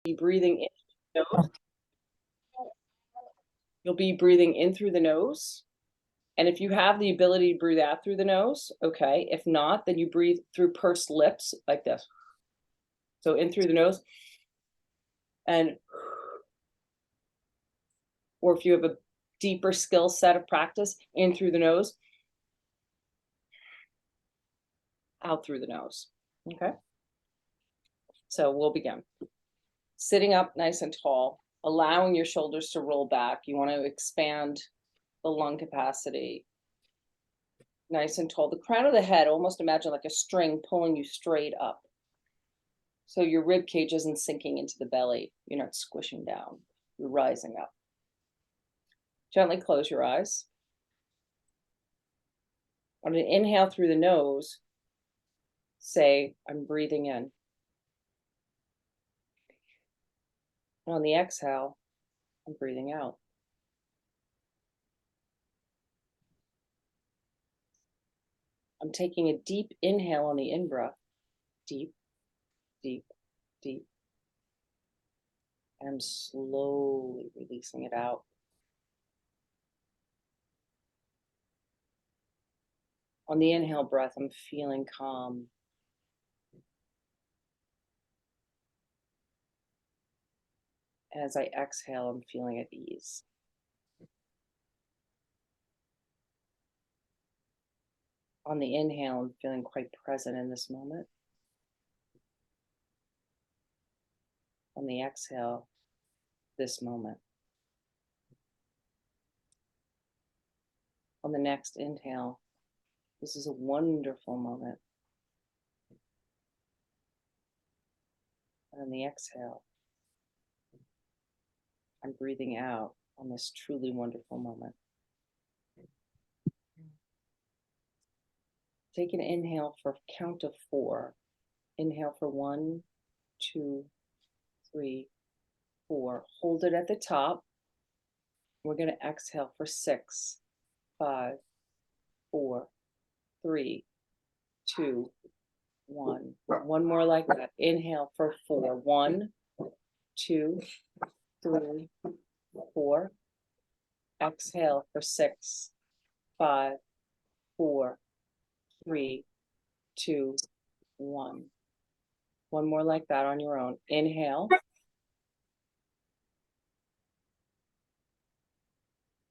be breathing in through the nose. You'll be breathing in through the nose. And if you have the ability to breathe out through the nose, okay. If not, then you breathe through pursed lips like this. So in through the nose. And, or if you have a deeper skill set of practice, in through the nose, out through the nose. Okay. So we'll begin. Sitting up nice and tall, allowing your shoulders to roll back. You want to expand the lung capacity. Nice and tall. The crown of the head, almost imagine like a string pulling you straight up. So your rib cage isn't sinking into the belly. You're not squishing down. You're rising up. Gently close your eyes. On an inhale through the nose, say, I'm breathing in. On the exhale, I'm breathing out. I'm taking a deep inhale on the in-breath. Deep, deep, deep. And I'm slowly releasing it out. On the inhale breath, I'm feeling calm. As I exhale, I'm feeling at ease. On the inhale, I'm feeling quite present in this moment. On the exhale, this moment. On the next inhale, this is a wonderful moment. And on the exhale, I'm breathing out on this truly wonderful moment. Take an inhale for a count of 4. Inhale for 1, 2, 3, 4. Hold it at the top. We're going to exhale for 6, 5, 4, 3, 2, 1. One more like that. Inhale for 4. 1, 2, 3, 4. Exhale for 6, 5, 4, 3, 2, 1. One more like that on your own. Inhale.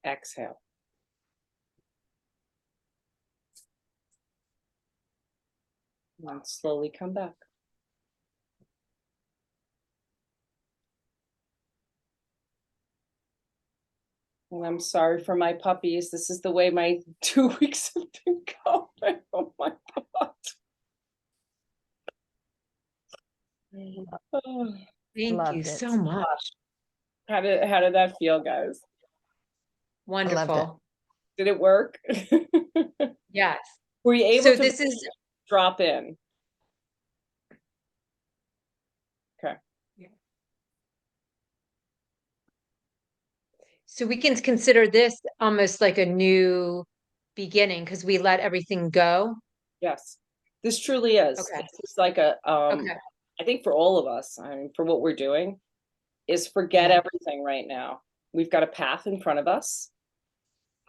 Exhale. And slowly come back. And I'm sorry for my puppies. This is the way my 2 weeks have been going. Oh my God. Oh, Thank you so much. how did that feel, guys? Wonderful. Did it work? Yes. Were you able So to this is drop in? Okay. So we can consider this almost like a new beginning because we let everything go. Yes, this truly is. Okay. It's like a Okay. I think for all of us, I mean, for what we're doing, is forget everything right now. We've got a path in front of us.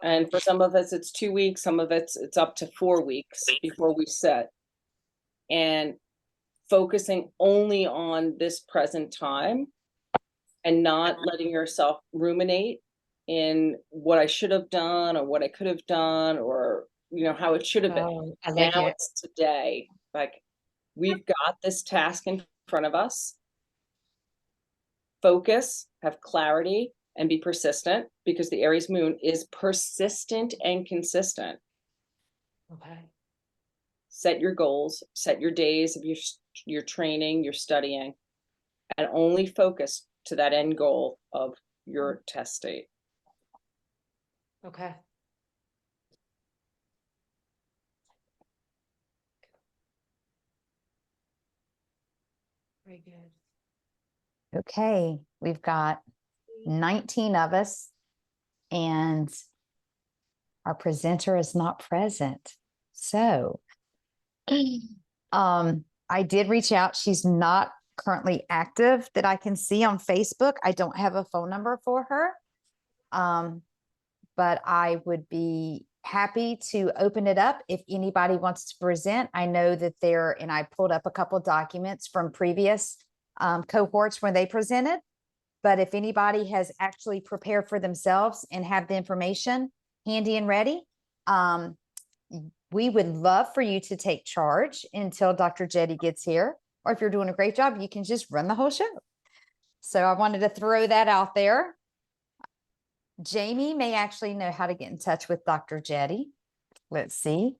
And for some of us, it's 2 weeks. Some of it's up to 4 weeks before we set. And focusing only on this present time and not letting yourself ruminate in what I should have done or what I could have done or, you know, how it should have been. I like Now it. it's today. Like, we've got this task in front of us. Focus, have clarity, and be persistent because the Aries moon is persistent and consistent. Okay. Set your goals, set your days of your training, your studying, and only focus to that end goal of your test state. Okay. Very good. Okay, we've got 19 of us and our presenter is not present. So I did reach out. She's not currently active that I can see on Facebook. I don't have a phone number for her. But I would be happy to open it up if anybody wants to present. I know that and I pulled up a couple of documents from previous cohorts where they presented. But if anybody has actually prepared for themselves and have the information handy and ready, we would love for you to take charge until Dr. Jetty gets here. Or if you're doing a great job, you can just run the whole show. So I wanted to throw that out there. Jamie may actually know how to get in touch with Dr. Jetty. Let's see.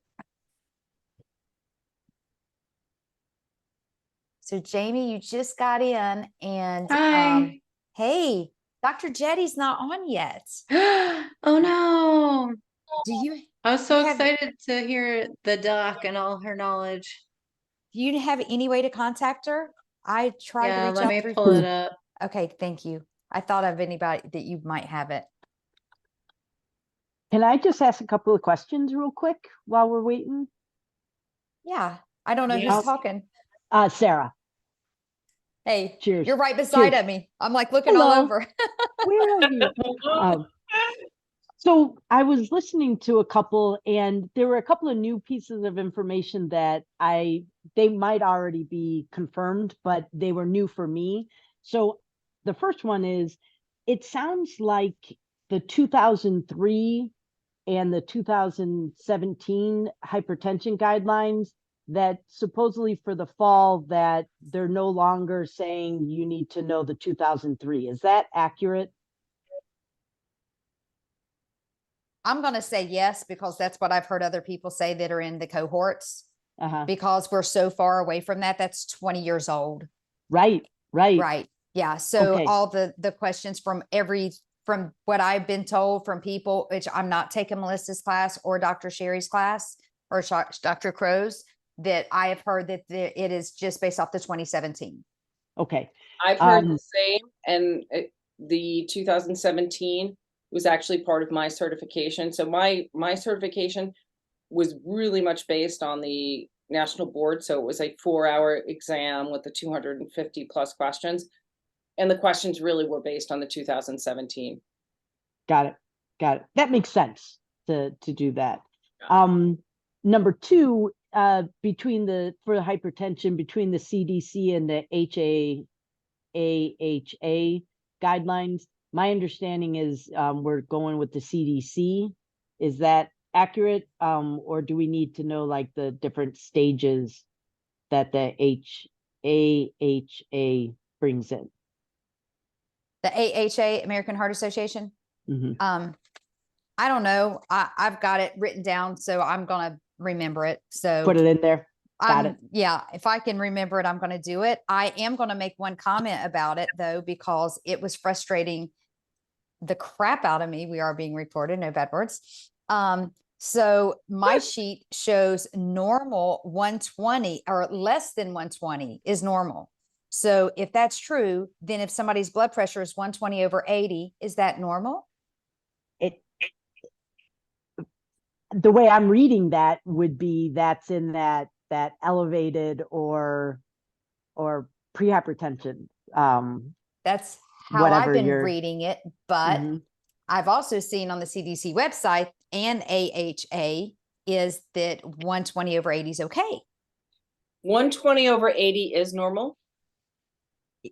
So Jamie, you just got in and Hi. hey, Dr. Jetty's not on yet. Oh no. Do you I was so have- excited to hear the doc and all her knowledge. do you have any way to contact her? I tried to Yeah, reach let out me through. pull it up. Okay, thank you. I thought of anybody that you might have it. Can I just ask a couple of questions real quick while we're waiting? Yeah, I don't know Yes. who's talking. Sarah, Hey, cheers. you're right beside Cheers. of me. I'm like looking all Hello. over. Where are you? So I was listening to a couple, and there were a couple of new pieces of information that they might already be confirmed, but they were new for me. So the first one is, it sounds like the 2003 and the 2017 hypertension guidelines, that supposedly for the fall that they're no longer saying you need to know the 2003. Is that accurate? I'm going to say yes, because that's what I've heard other people say that are in the cohorts, Uh-huh. because we're so far away from that. That's 20 years old. Right. Right. Yeah. So Okay. all the questions from what I've been told from people, which I'm not taking Melissa's class or Dr. Sherry's class or Dr. Crow's, that I have heard that it is just based off the 2017. Okay. I've heard the same, and the 2017 was actually part of my certification. So my certification was really much based on the national board. So it was a 4-hour exam with the 250 plus questions. And the questions really were based on the 2017. Got it. That makes sense to do that. Yeah. Number two, for the hypertension, between the CDC and the AHA guidelines, my understanding is we're going with the CDC. Is that accurate? Or do we need to know like the different stages that the AHA brings in? The AHA, American Heart Association. Mhm. I don't know. I've got it written down, so I'm going to remember it. So Put it in there. Got it. Yeah, if I can remember it, I'm going to do it. I am going to make one comment about it though, because it was frustrating the crap out of me. We are being reported, no bad words. So my sheet shows normal 120 or less than 120 is normal. So if that's true, then if somebody's blood pressure is 120 over 80, is that normal? The way I'm reading that would be that's in that elevated or prehypertension. That's how Whatever I've been you're reading it, but Mhm. I've also seen on the CDC website and AHA is that 120 over 80 is okay. 120 over 80 is normal.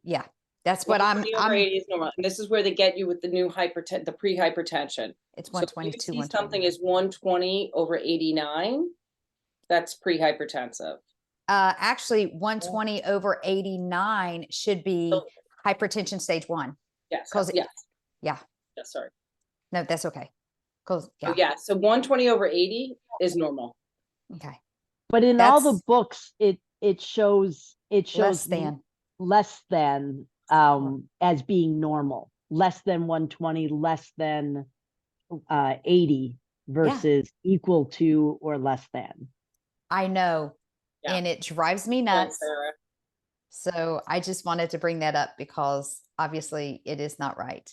Yeah, that's what 120 over 80 is normal. And this is where they get you with the new the prehypertension. It's So if 122, you see something is 120 over 89, that's prehypertensive. Actually 120 over 89 should be Oh. hypertension stage 1. Yes. 'Cause Yes. yeah. Yes, sorry. No, that's okay. Cause Oh, yeah. So 120 over 80 is normal. Okay. But in all the That's books, it shows less than. less than as being normal, less than 120, less than 80 versus equal to or less than. I know. Yeah. And it drives me Thanks, nuts. Sarah. So I just wanted to bring that up because obviously it is not right.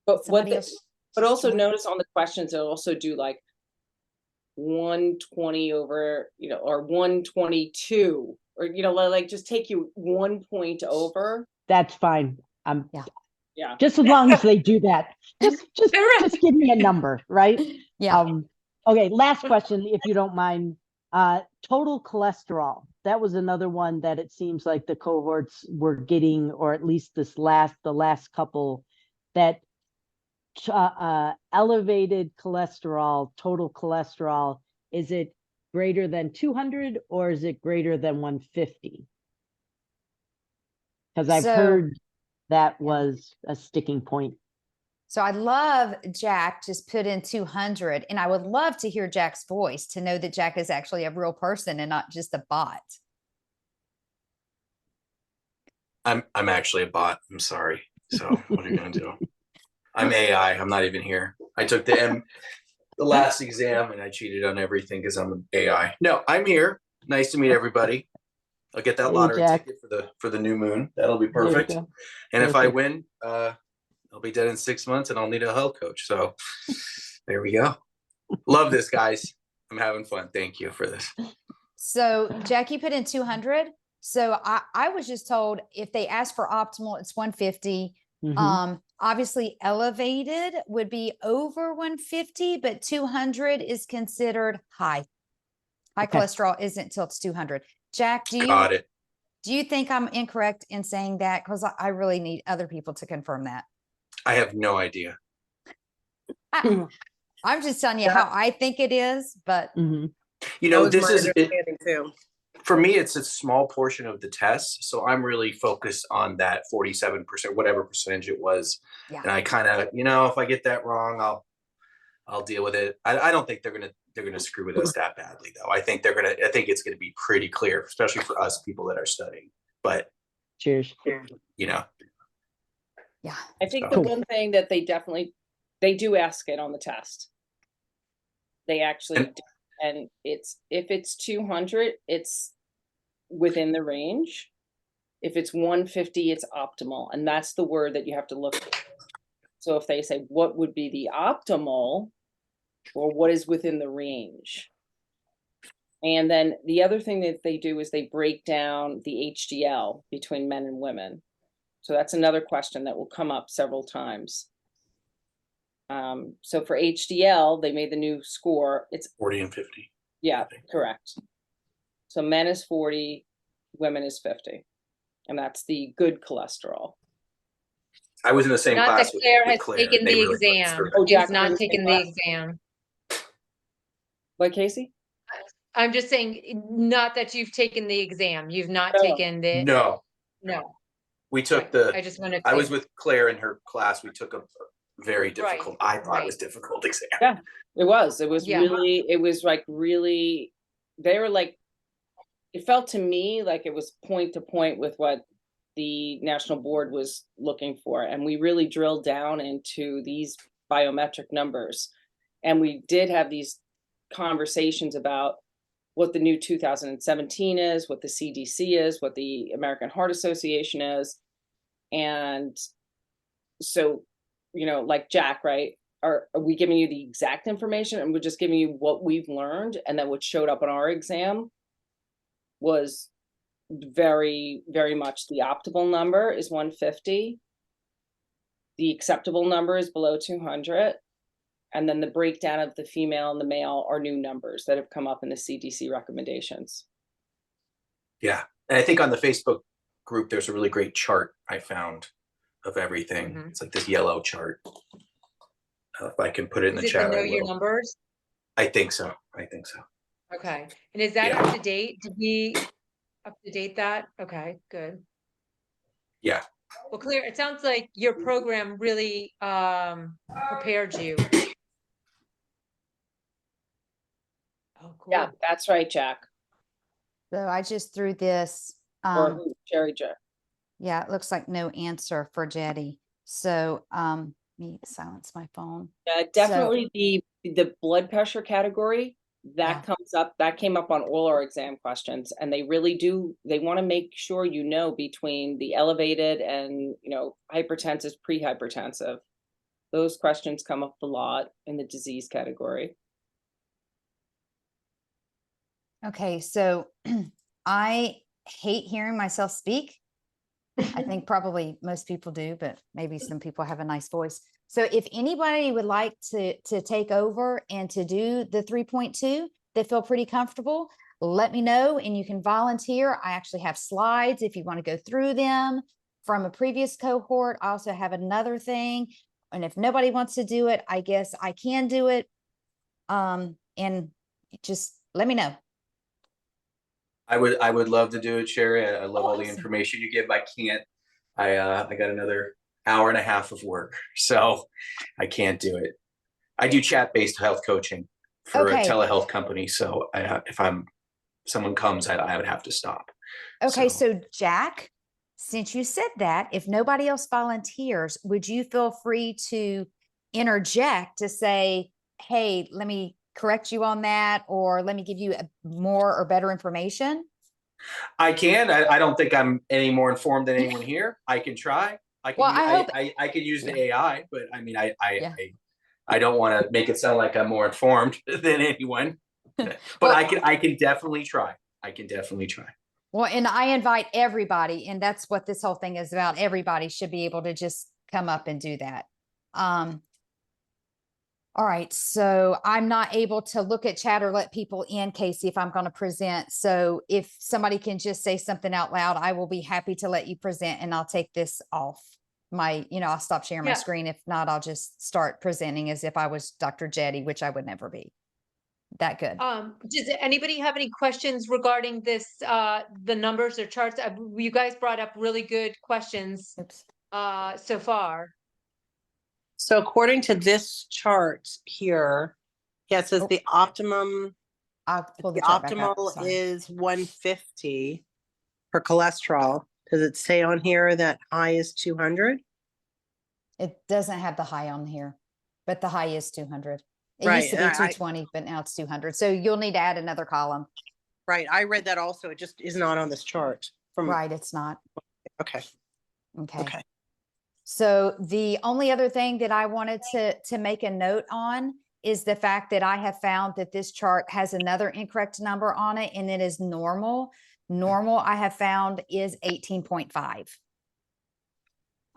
But Somebody else but just also joined. notice on the questions, they'll also do like 120 over, or 122 or, you know, like just take you 1 point over. That's fine. Yeah. Just as long as they do that. Just Right. give me a number, right? Yeah. Okay, last question, if you don't mind. Total cholesterol. That was another one that it seems like the cohorts were getting, or at least the last couple, that elevated cholesterol, total cholesterol, is it greater than 200 or is it greater than 150? Because I've So- heard that was a sticking point. So I love Jack just put in 200, and I would love to hear Jack's voice to know that Jack is actually a real person and not just a bot. I'm actually a bot. I'm sorry. So what are you gonna do? I'm AI. I'm not even here. I took the last exam and I cheated on everything because I'm an AI. No, I'm here. Nice to meet everybody. I'll get that Hey, lottery Jack. ticket for the new moon. That'll be There you perfect. go. And if I Perfect. win, I'll be dead in 6 months and I'll need a health coach. So there we go. Love this, guys. I'm having fun. Thank you for this. So Jackie put in 200. So I was just told if they ask for optimal, it's 150. Mhm. Obviously elevated would be over 150, but 200 is considered high. High Okay. cholesterol isn't till it's 200. Jack, Got it. do you think I'm incorrect in saying that? Because I really need other people to confirm that. I have no idea. I'm just telling you how I think it is, but Mhm. You That know, was this my is it, understanding too. for me, it's a small portion of the test. So I'm really focused on that 47%, whatever percentage it was. Yeah. And I kind of, you know, if I get that wrong, I'll deal with it. I don't think they're gonna screw with us that badly though. I think it's gonna be pretty clear, especially for us people that are studying. But Cheers. you know, yeah. I think So- the one thing that they do ask it on the test. They actually And- do. And if it's 200, it's within the range. If it's 150, it's optimal. And that's the word that you have to look for. So if they say, what would be the optimal, or what is within the range? And then the other thing that they do is they break down the HDL between men and women. So that's another question that will come up several times. So for HDL, they made the new score. It's 40 and 50. Yeah, correct. So men is 40, women is 50. And that's the good cholesterol. I was in the same Not that class with Claire has Claire. taken They the really put us exam. through it. Oh, She's Jack was in not the same taken the class? exam. What, Casey? I'm just saying, not that you've taken the exam. You've not No. taken the, No, no. we took I just wanted I to. was with Claire in her class. We took a very difficult, I thought it was difficult exam. Yeah, it was. It was Yeah. really, it was like really, they were like, it felt to me like it was point to point with what the national board was looking for. And we really drilled down into these biometric numbers. And we did have these conversations about what the new 2017 is, what the CDC is, what the American Heart Association is. And so, you know, like Jack, right? Are we giving you the exact information, and we're just giving you what we've learned? And then what showed up on our exam was very, very much the optimal number is 150. The acceptable number is below 200. And then the breakdown of the female and the male are new numbers that have come up in the CDC recommendations. Yeah. And I think on the Facebook group, there's a really great chart I found of everything. Mhm. It's like this yellow chart. If I can put it in Is the it chat, the know I your will. numbers? I think so. Okay. And is that Yeah. up to date? Did we up to date that? Okay, good. Yeah. Well, Claire, it sounds like your program really prepared you. Oh, cool. Yeah, that's right, Jack. so I just threw this. Or who? Jerry Jack. Yeah, it looks like no answer for Jetty. So let me silence my phone. Definitely the blood pressure category that Yeah. comes up, that came up on all our exam questions, and they really do, they want to make sure you know between the elevated and, you know, hypertensive, prehypertensive. Those questions come up a lot in the disease category. Okay, so I hate hearing myself speak. I think probably most people do, but maybe some people have a nice voice. So if anybody would like to take over and to do the 3.2, that feel pretty comfortable, let me know and you can volunteer. I actually have slides if you want to go through them from a previous cohort. I also have another thing. And if nobody wants to do it, I guess I can do it. And just let me know. I would love to do it, Sherry. I love all the Awesome. information you give. I can't. I got another hour and a half of work, so I can't do it. I do chat-based health coaching for a Okay. telehealth company, so if someone comes, I would have to stop. Okay, so Jack, since you said that, if nobody else volunteers, would you feel free to interject to say, hey, let me correct you on that, or let me give you more or better information? I can. I don't think I'm any more informed than anyone here. I can try. I can. Well, I hope- I can use the Yeah. AI, but I mean, Yeah. I don't want to make it sound like I'm more informed than anyone. But Well, I can definitely try. I can definitely try. Well, and I invite everybody, and that's what this whole thing is about. Everybody should be able to just come up and do that. All right, so I'm not able to look at chat or let people in, Casey, if I'm going to present. So if somebody can just say something out loud, I will be happy to let you present, and I'll take this off I'll stop sharing my Yeah. screen. If not, I'll just start presenting as if I was Dr. Jetty, which I would never be. That good. Does anybody have any questions regarding this, the numbers or charts? You guys brought up really good questions, Oops. so far. So according to this chart here, it says Oh. the optimum, I'll pull the the chart back up. optimal Sorry. is 150 for cholesterol. Does it say on here that high is 200? It doesn't have the high on here, but the high is 200. It Right, used to be and 220, but now it's 200. So you'll need to add another column. Right, I read that also. It just is not on this chart. Right, it's not. Okay. Okay. Okay. So the only other thing that I wanted to make a note on is the fact that I have found that this chart has another incorrect number on it, and it is normal. Normal, I have found, is 18.5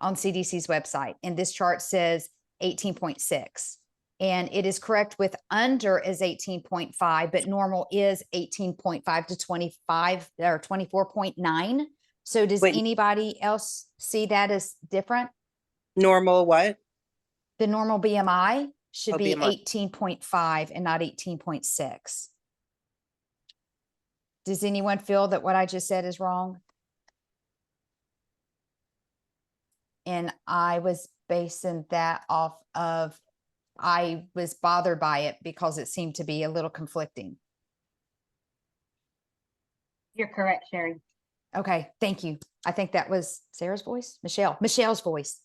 on CDC's website. And this chart says 18.6. And it is correct with under is 18.5, but normal is 18.5 to 25 or 24.9. So does Wait. anybody else see that as different? Normal what? The normal BMI should Oh, be BMI. 18.5 and not 18.6. Does anyone feel that what I just said is wrong? And I was basing that off of, I was bothered by it because it seemed to be a little conflicting. You're correct, Sherry. Okay, thank you. I think that was Sarah's voice, Michelle's voice.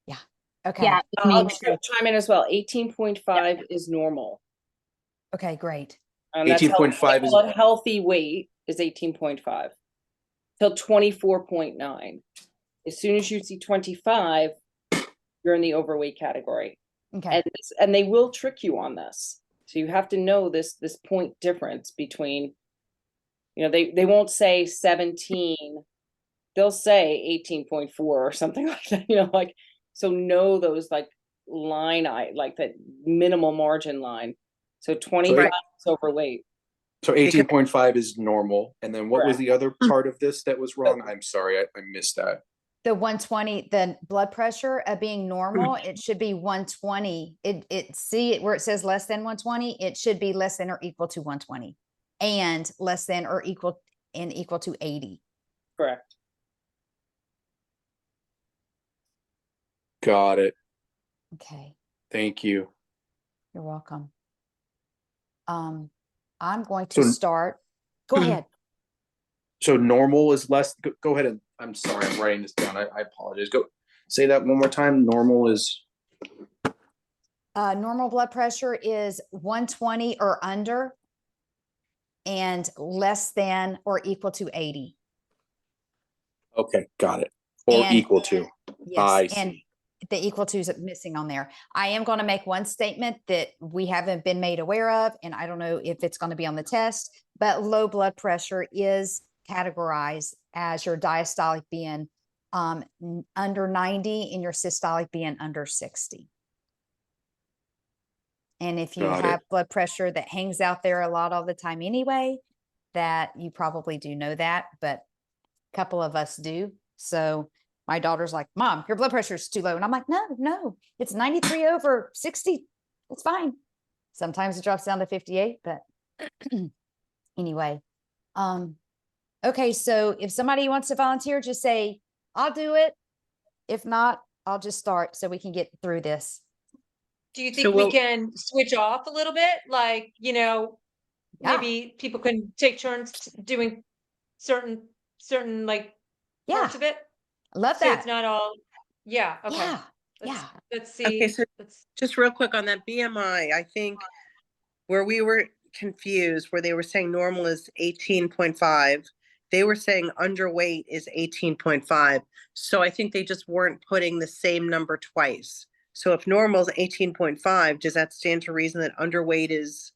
Yeah, okay. Yeah, it's me. I'll chime in as well. 18.5 is normal. Okay, great. That's 18.5 is a healthy weight is 18.5 till 24.9. As soon as you see 25, you're in the overweight category. Okay. And they will trick you on this. So you have to know this point difference between, they won't say 17, they'll say 18.4 or something like that, so know those like that minimal margin line. So 25 is overweight. So 18.5 is normal. And then what was the other part of this that was wrong? I'm sorry, I missed that. The 120, the blood pressure being normal, it should be 120. See it where it says less than 120, it should be less than or equal to 120 and less than or equal to 80. Correct. Got it. Okay. Thank you. You're welcome. I'm going to start. Go ahead. So normal is less. Go ahead and I'm sorry, I'm writing this down. I apologize. Go say that one more time. Normal is Normal blood pressure is 120 or under and less than or equal to 80. okay. Got it. Or And- equal to. Yes. I And see. the equal to is missing on there. I am going to make one statement that we haven't been made aware of, and I don't know if it's going to be on the test, but low blood pressure is categorized as your diastolic being under 90 and your systolic being under 60. And if you Got have it. blood pressure that hangs out there a lot all the time anyway, that you probably do know that, but a couple of us do. So my daughter's like, Mom, your blood pressure is too low. And I'm like, no, it's 93 over 60. It's fine. Sometimes it drops down to 58, but anyway. Okay. So if somebody wants to volunteer, just say, I'll do it. If not, I'll just start so we can get through this. Do you So think we we'll- can switch off a little bit? Like, Yeah. maybe people can take turns doing certain like Yeah. parts of it? Love So that. it's not all, yeah, okay. Yeah. Let's, Yeah. let's Okay, see. so just real quick on that BMI, I think where we were confused, where they were saying normal is 18.5, they were saying underweight is 18.5. So I think they just weren't putting the same number twice. So if normal is 18.5, does that stand to reason that underweight is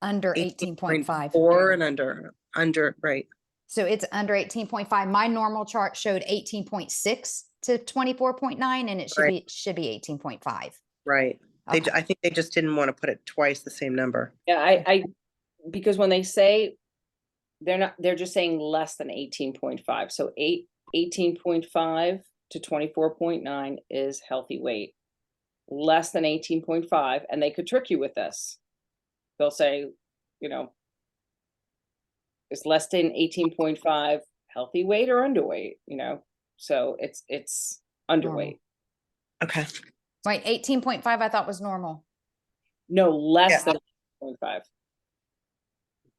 Under 18.5. 18.4 and under, right? So it's under 18.5. My normal chart showed 18.6 to 24.9, and it should be 18.5. Right. Okay. I think they just didn't want to put it twice the same number. Yeah, because when they say they're just saying less than 18.5. So 18.5 to 24.9 is healthy weight. Less than 18.5, and they could trick you with this. They'll say, is less than 18.5 healthy weight or underweight, So it's underweight. Okay. Wait, 18.5 I thought was normal. No, less Yeah. than 18.5.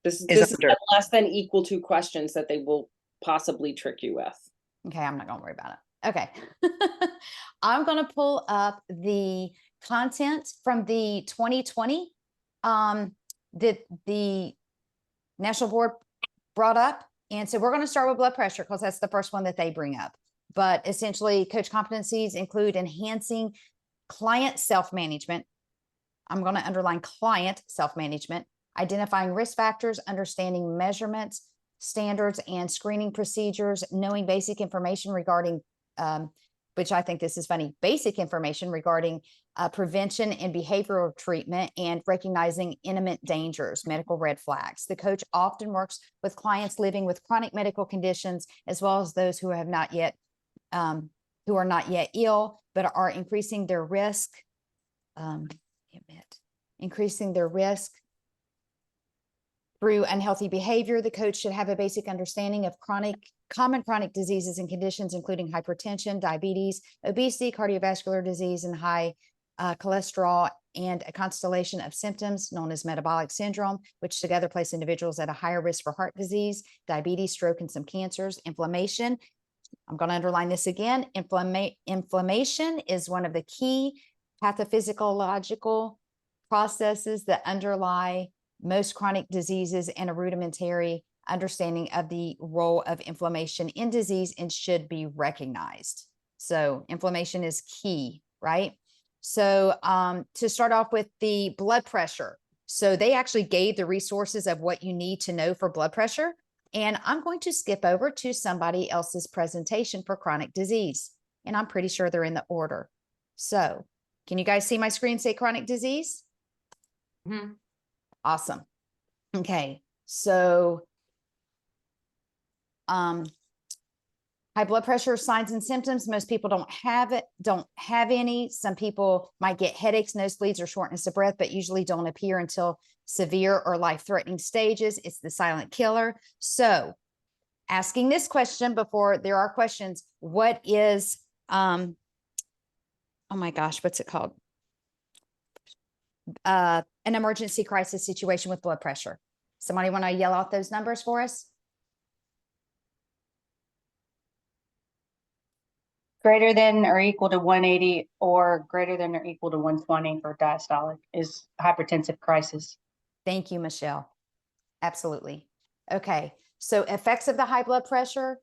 This Is is under. less than equal to questions that they will possibly trick you with. Okay, I'm not gonna worry about it. Okay. I'm gonna pull up the content from the 2020 that the National Board brought up. And so we're going to start with blood pressure because that's the first one that they bring up. But essentially, coach competencies include enhancing client self-management. I'm going to underline client self-management, identifying risk factors, understanding measurements, standards, and screening procedures, knowing basic information regarding, which I think this is funny, basic information regarding prevention and behavioral treatment, and recognizing imminent dangers, medical red flags. The coach often works with clients living with chronic medical conditions, as well as those who have not yet, who are not yet ill, but are increasing their risk. Increasing their risk through unhealthy behavior. The coach should have a basic understanding of common chronic diseases and conditions, including hypertension, diabetes, obesity, cardiovascular disease, and high cholesterol, and a constellation of symptoms known as metabolic syndrome, which together place individuals at a higher risk for heart disease, diabetes, stroke, and some cancers. Inflammation. I'm going to underline this again. Inflammation is one of the key pathophysiological processes that underlie most chronic diseases, and a rudimentary understanding of the role of inflammation in disease and should be recognized. So inflammation is key, right? So to start off with the blood pressure. So they actually gave the resources of what you need to know for blood pressure. And I'm going to skip over to somebody else's presentation for chronic disease. And I'm pretty sure they're in the order. So can you guys see my screen say chronic disease? Mm-hmm. Awesome. Okay. So high blood pressure signs and symptoms. Most people don't have any. Some people might get headaches, nosebleeds, or shortness of breath, but usually don't appear until severe or life-threatening stages. It's the silent killer. So asking this question before there are questions, what is, oh my gosh, what's it called? An emergency crisis situation with blood pressure. Somebody want to yell out those numbers for us? Greater than or equal to 180 or greater than or equal to 120 for diastolic is hypertensive crisis. Thank you, Michelle. Absolutely. Okay. So effects of the high blood pressure,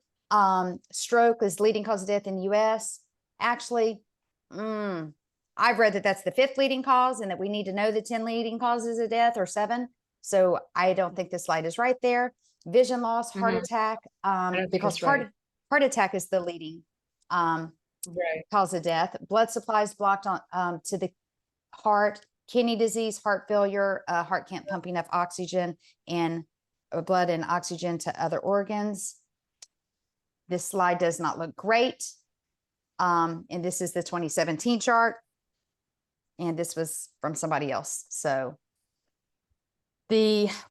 stroke is leading cause of death in the US. Actually, I've read that that's the 5th leading cause and that we need to know the 10 leading causes of death, or 7. So I don't think the slide is right there. Vision loss, heart Mhm. attack, don't think because it's right. heart attack is the leading Right. cause of death. Blood supply is blocked on to the heart, kidney disease, heart failure, heart can't pump enough oxygen and blood and oxygen to other organs. This slide does not look great. And this is the 2017 chart. And this was from somebody else. So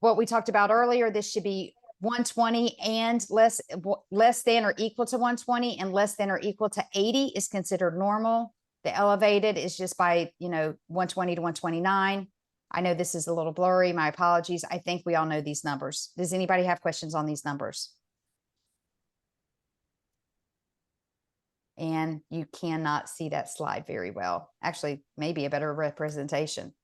what we talked about earlier, this should be 120 and less than or equal to 120, and less than or equal to 80 is considered normal. The elevated is just by, 120 to 129. I know this is a little blurry. My apologies. I think we all know these numbers. Does anybody have questions on these numbers? And you cannot see that slide very well. Actually, maybe a better representation.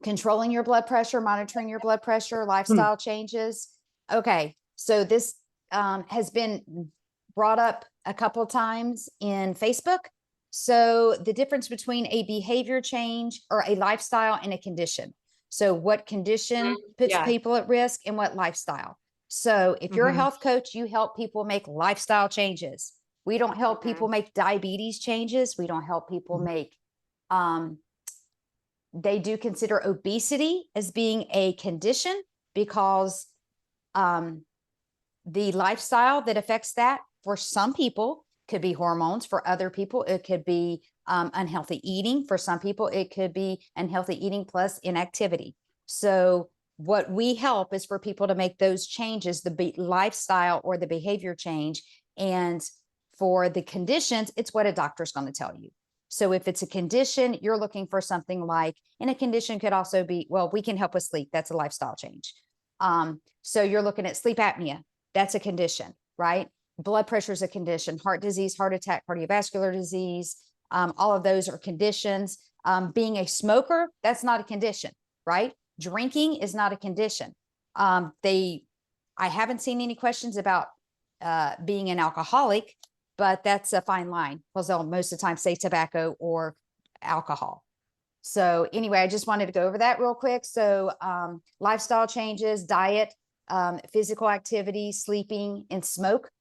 Controlling your blood pressure, monitoring your blood pressure, lifestyle changes. Okay, so this has been brought up a couple times in Facebook. So the difference between a behavior change or a lifestyle and a condition. So what condition puts Yeah. people at risk and what lifestyle. So if you're a Mhm. health coach, you help people make lifestyle changes. We don't help people make diabetes changes. We don't help people make, they do consider obesity as being a condition because the lifestyle that affects that for some people could be hormones. For other people, it could be unhealthy eating. For some people, it could be unhealthy eating plus inactivity. So what we help is for people to make those changes, the lifestyle or the behavior change. And for the conditions, it's what a doctor's going to tell you. So if it's a condition, you're looking for something like, and a condition could also be, well, we can help with sleep. That's a lifestyle change. So you're looking at sleep apnea. That's a condition, right? Blood pressure is a condition. Heart disease, heart attack, cardiovascular disease. All of those are conditions. Being a smoker, that's not a condition, right? Drinking is not a condition. I haven't seen any questions about being an alcoholic, but that's a fine line because they'll most of the time say tobacco or alcohol. So anyway, I just wanted to go over that real quick. So lifestyle changes, diet, physical activity, sleeping, and smoke.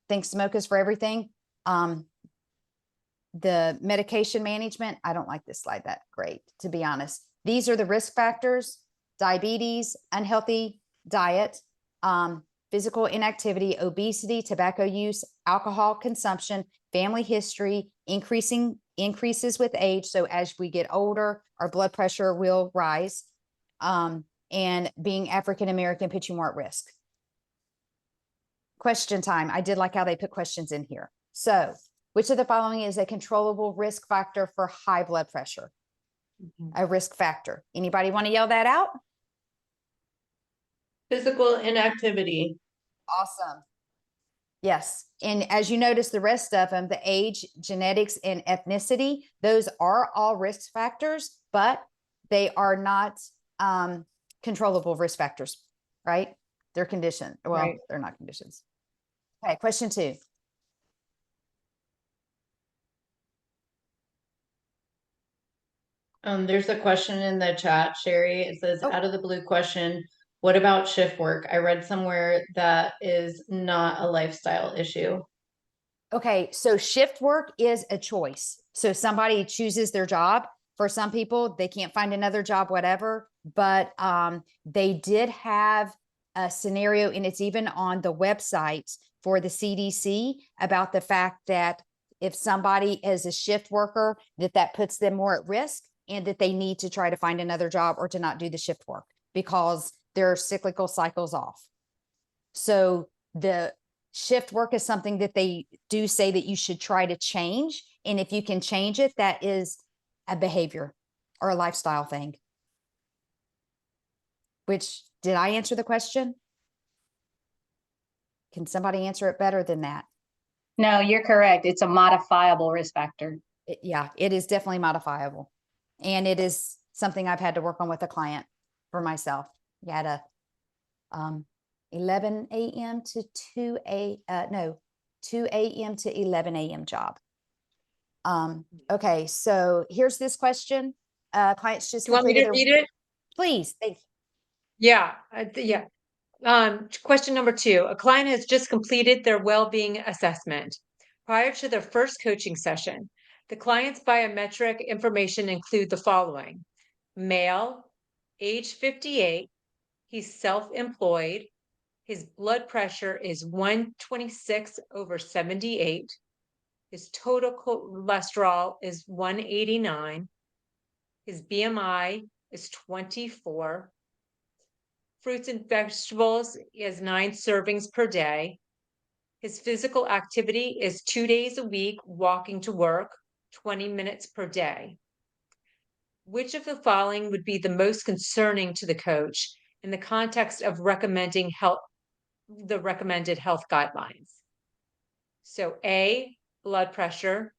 I think smoke is for everything. The medication management, I don't like this slide that great, to be honest. These are the risk factors: diabetes, unhealthy diet, physical inactivity, obesity, tobacco use, alcohol consumption, family history, increases with age. So as we get older, our blood pressure will rise. And being African-American puts you more at risk. Question time. I did like how they put questions in here. So which of the following is a controllable risk factor for high blood pressure? A risk factor. Anybody want to yell that out? Physical inactivity. Awesome. Yes. And as you notice, the rest of them, the age, genetics, and ethnicity, those are all risk factors, but they are not controllable risk factors, right? They're conditioned. Well, Right. they're not conditions. Okay, question 2. There's a question in the chat, Sherry. It says, Oh. out of the blue question, what about shift work? I read somewhere that is not a lifestyle issue. Okay, so shift work is a choice. So somebody chooses their job. For some people, they can't find another job, whatever. But they did have a scenario, and it's even on the website for the CDC about the fact that if somebody is a shift worker, that puts them more at risk, and that they need to try to find another job or to not do the shift work because their cyclical cycles off. So the shift work is something that they do say that you should try to change. And if you can change it, that is a behavior or a lifestyle thing. Which, did I answer the question? Can somebody answer it better than that? No, you're correct. It's a modifiable risk factor. Yeah, it is definitely modifiable. And it is something I've had to work on with a client for myself. You had a 11 a.m. to 2 a.m. to 11 a.m. job. Okay, so here's this question. Clients just Do you want me to completed read it? Please, thank Yeah, yeah. Question number 2. A client has just completed their well-being assessment. Prior to their first coaching session, the client's biometric information include the following: male, age 58, he's self-employed, his blood pressure is 126/78, his total cholesterol is 189, his BMI is 24, fruits and vegetables is 9 servings per day. His physical activity is 2 days a week, walking to work, 20 minutes per day. Which of the following would be the most concerning to the coach in the context of recommended health guidelines? So A, blood pressure,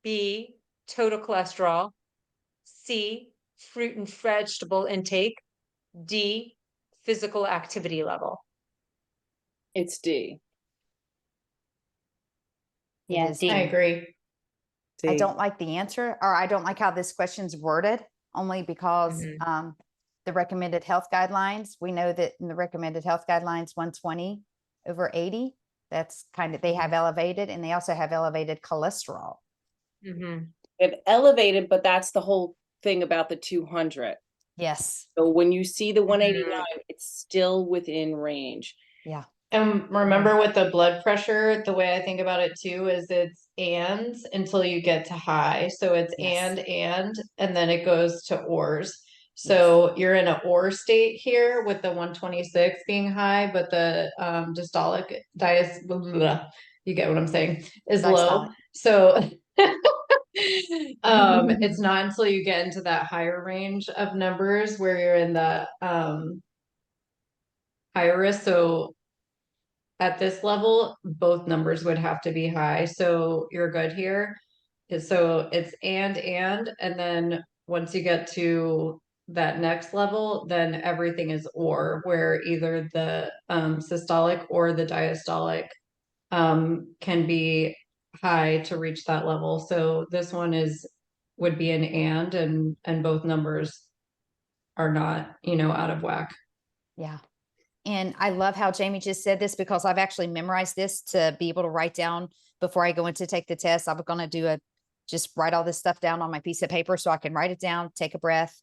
B, total cholesterol, C, fruit and vegetable intake, D, physical activity level. It's D. It Yeah, is D. I agree. I D. don't like the answer, or I don't like how this question's worded, only because the recommended health guidelines, we know that in the recommended health guidelines, 120/80, that's kind of, they have elevated, and they also have elevated cholesterol. They've elevated, but that's the whole thing about the 200. Yes. So when you see the 189, it's still within range. Yeah. And remember with the blood pressure, the way I think about it too is it's and until you get to high. So it's Yes. and then it goes to ors. So you're in an or state here with the 126 being high, but the diastolic you get what I'm saying, is low. Diastolic. So it's not until you get into that higher range of numbers where you're in the higher risk. So at this level, both numbers would have to be high. So you're good here. So it's and then once you get to that next level, then everything is or, where either the systolic or the diastolic can be high to reach that level. So this one would be an and both numbers are not, out of whack. Yeah. And I love how Jamie just said this, because I've actually memorized this to be able to write down before I go in to take the test. I'm going to just write all this stuff down on my piece of paper so I can write it down, take a breath,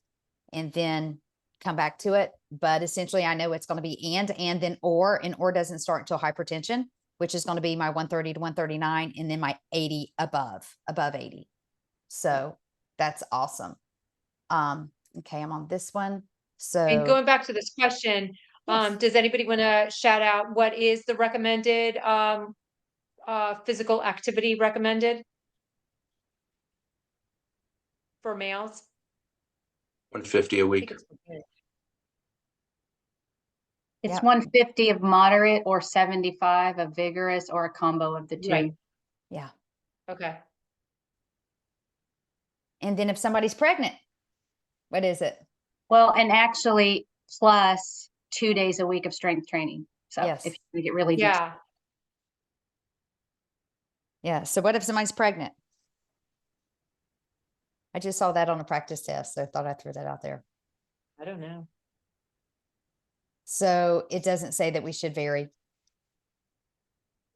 and then come back to it. But essentially I know it's going to be and then or, and or doesn't start until hypertension, which is going to be my 130 to 139, and then my 80 above 80. So that's awesome. Okay, I'm on this one. So And going back to this question, yes. does anybody want to shout out what is the recommended physical activity recommended for males? 150 a I week. think it's It's Yep. 150 of moderate or 75 of vigorous, or a combo of the two. Right. Yeah. okay. And then if somebody's pregnant, what is it? Well, and actually plus 2 days a week of strength training. So Yes. if you get really detailed. Yeah. Yeah. So what if somebody's pregnant? I just saw that on a practice test, so I thought I'd throw that out there. I don't know. So it doesn't say that we should vary.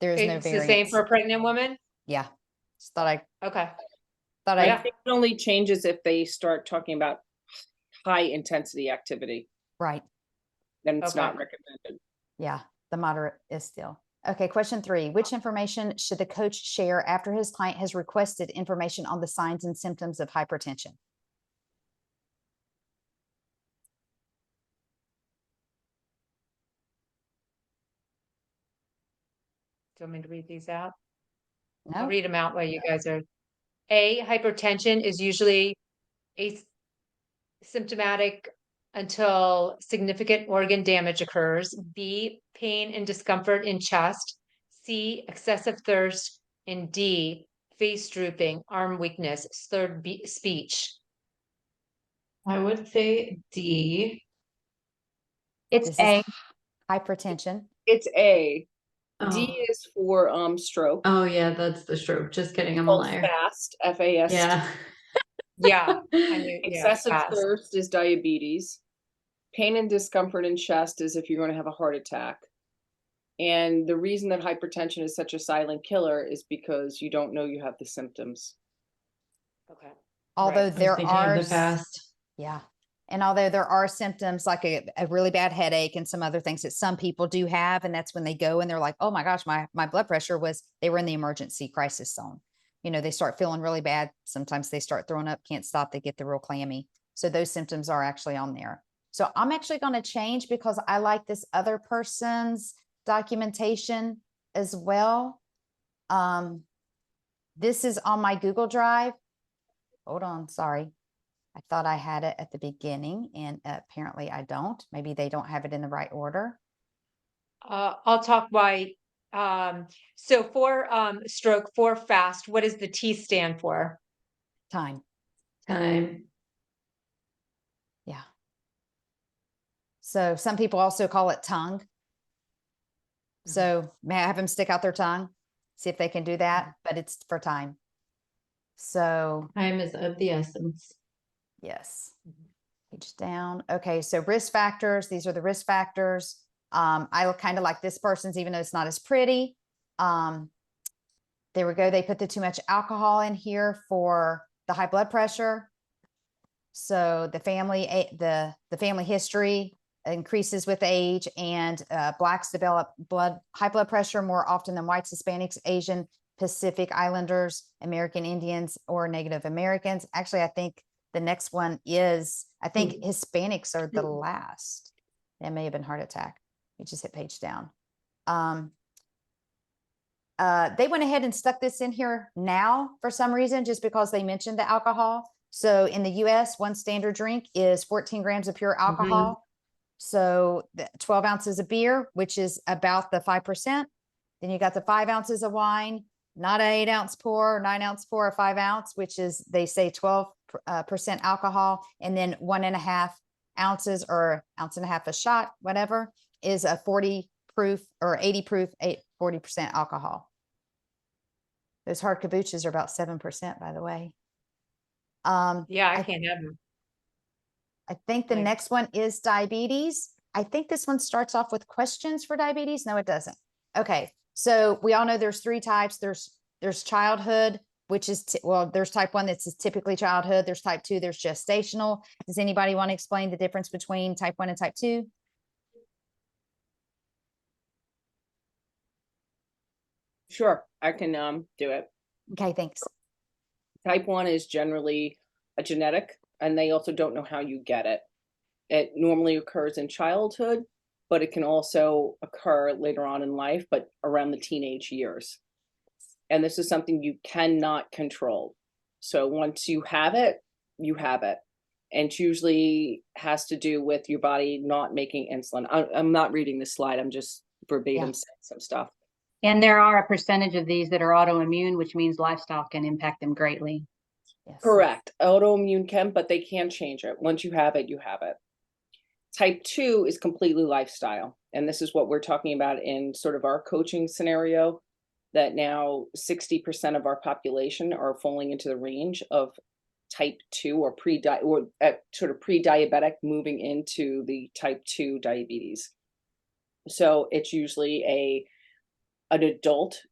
There is no It's the variance. same for a pregnant woman? Yeah. Just thought Okay. I Yeah. think it only changes if they start talking about high intensity activity, right. then it's not Okay. recommended. Yeah. The moderate is still. Okay. Question 3. Which information should the coach share after his client has requested information on the signs and symptoms of hypertension? Do you want me to read these out? No. I'll read them out while you guys are. A, hypertension is usually asymptomatic until significant organ damage occurs. B, pain and discomfort in chest. C, excessive thirst. And D, face drooping, arm weakness, slurred speech. I would say D. It's This A. is hypertension. It's A. D Oh. is for stroke. Oh yeah, that's the stroke. Just kidding, I'm a Called liar. FAST, F-A-S-T. Yeah. Yeah, I knew, yeah, Excessive fast. thirst is diabetes. Pain and discomfort in chest is if you're going to have a heart attack. And the reason that hypertension is such a silent killer is because you don't know you have the symptoms. Okay. Although Right. I was there thinking of are, the fast. yeah. And although there are symptoms like a really bad headache and some other things that some people do have, and that's when they go and they're like, oh my gosh, my blood pressure was, they were in the emergency crisis zone. You know, they start feeling really bad. Sometimes they start throwing up, can't stop. They get the real clammy. So those symptoms are actually on there. So I'm actually going to change because I like this other person's documentation as well. This is on my Google Drive. Hold on, sorry. I thought I had it at the beginning and apparently I don't. Maybe they don't have it in the right order. I'll talk why. So for stroke, for fast, what does the T stand for? Time. Time. Yeah. So some people also call it tongue. So may I have them stick out their tongue? See if they can do that, but it's for time. So Time is of the essence. yes. Page down. Okay. So risk factors. These are the risk factors. I look kind of like this person's, even though it's not as pretty. There we go. They put the too much alcohol in here for the high blood pressure. So the family, the family history increases with age, and blacks develop high blood pressure more often than whites, Hispanics, Asian, Pacific Islanders, American Indians, or Native Americans. Actually, I think the next one is, I think Hispanics are the last. It may have been heart attack. You just hit page down. They went ahead and stuck this in here now for some reason, just because they mentioned the alcohol. So in the US, one standard drink is 14 grams of pure alcohol. So 12 ounces of beer, which is about the 5%. Then you got the 5 ounces of wine, not an 8-ounce pour, 9-ounce pour, or 5 ounce, which is, they say 12% alcohol. And then 1.5 ounces or 1.5 ounces a shot, whatever, is a 40 proof or 80 proof, 40% alcohol. Those hard kombuchas are about 7%, by the way. Yeah, I can't have them. I think the Like- next one is diabetes. I think this one starts off with questions for diabetes. No, it doesn't. Okay. So we all know there's 3 types. There's childhood, which is, well, there's type 1 that's typically childhood. There's type 2, there's gestational. Does anybody want to explain the difference between type 1 and type 2? Sure, I can do it. Okay, thanks. Type 1 is generally a genetic, and they also don't know how you get it. It normally occurs in childhood, but it can also occur later on in life, but around the teenage years. And this is something you cannot control. So once you have it, you have it. And it usually has to do with your body not making insulin. I'm not reading this slide. I'm just verbatim saying some stuff. And there are a percentage of these that are autoimmune, which means lifestyle can impact them greatly. Yes. Correct. Autoimmune can, but they can change it. Once you have it, you have it. Type 2 is completely lifestyle. And this is what we're talking about in sort of our coaching scenario, that now 60% of our population are falling into the range of type 2 or sort of pre-diabetic, moving into the type 2 diabetes. So it's usually an adult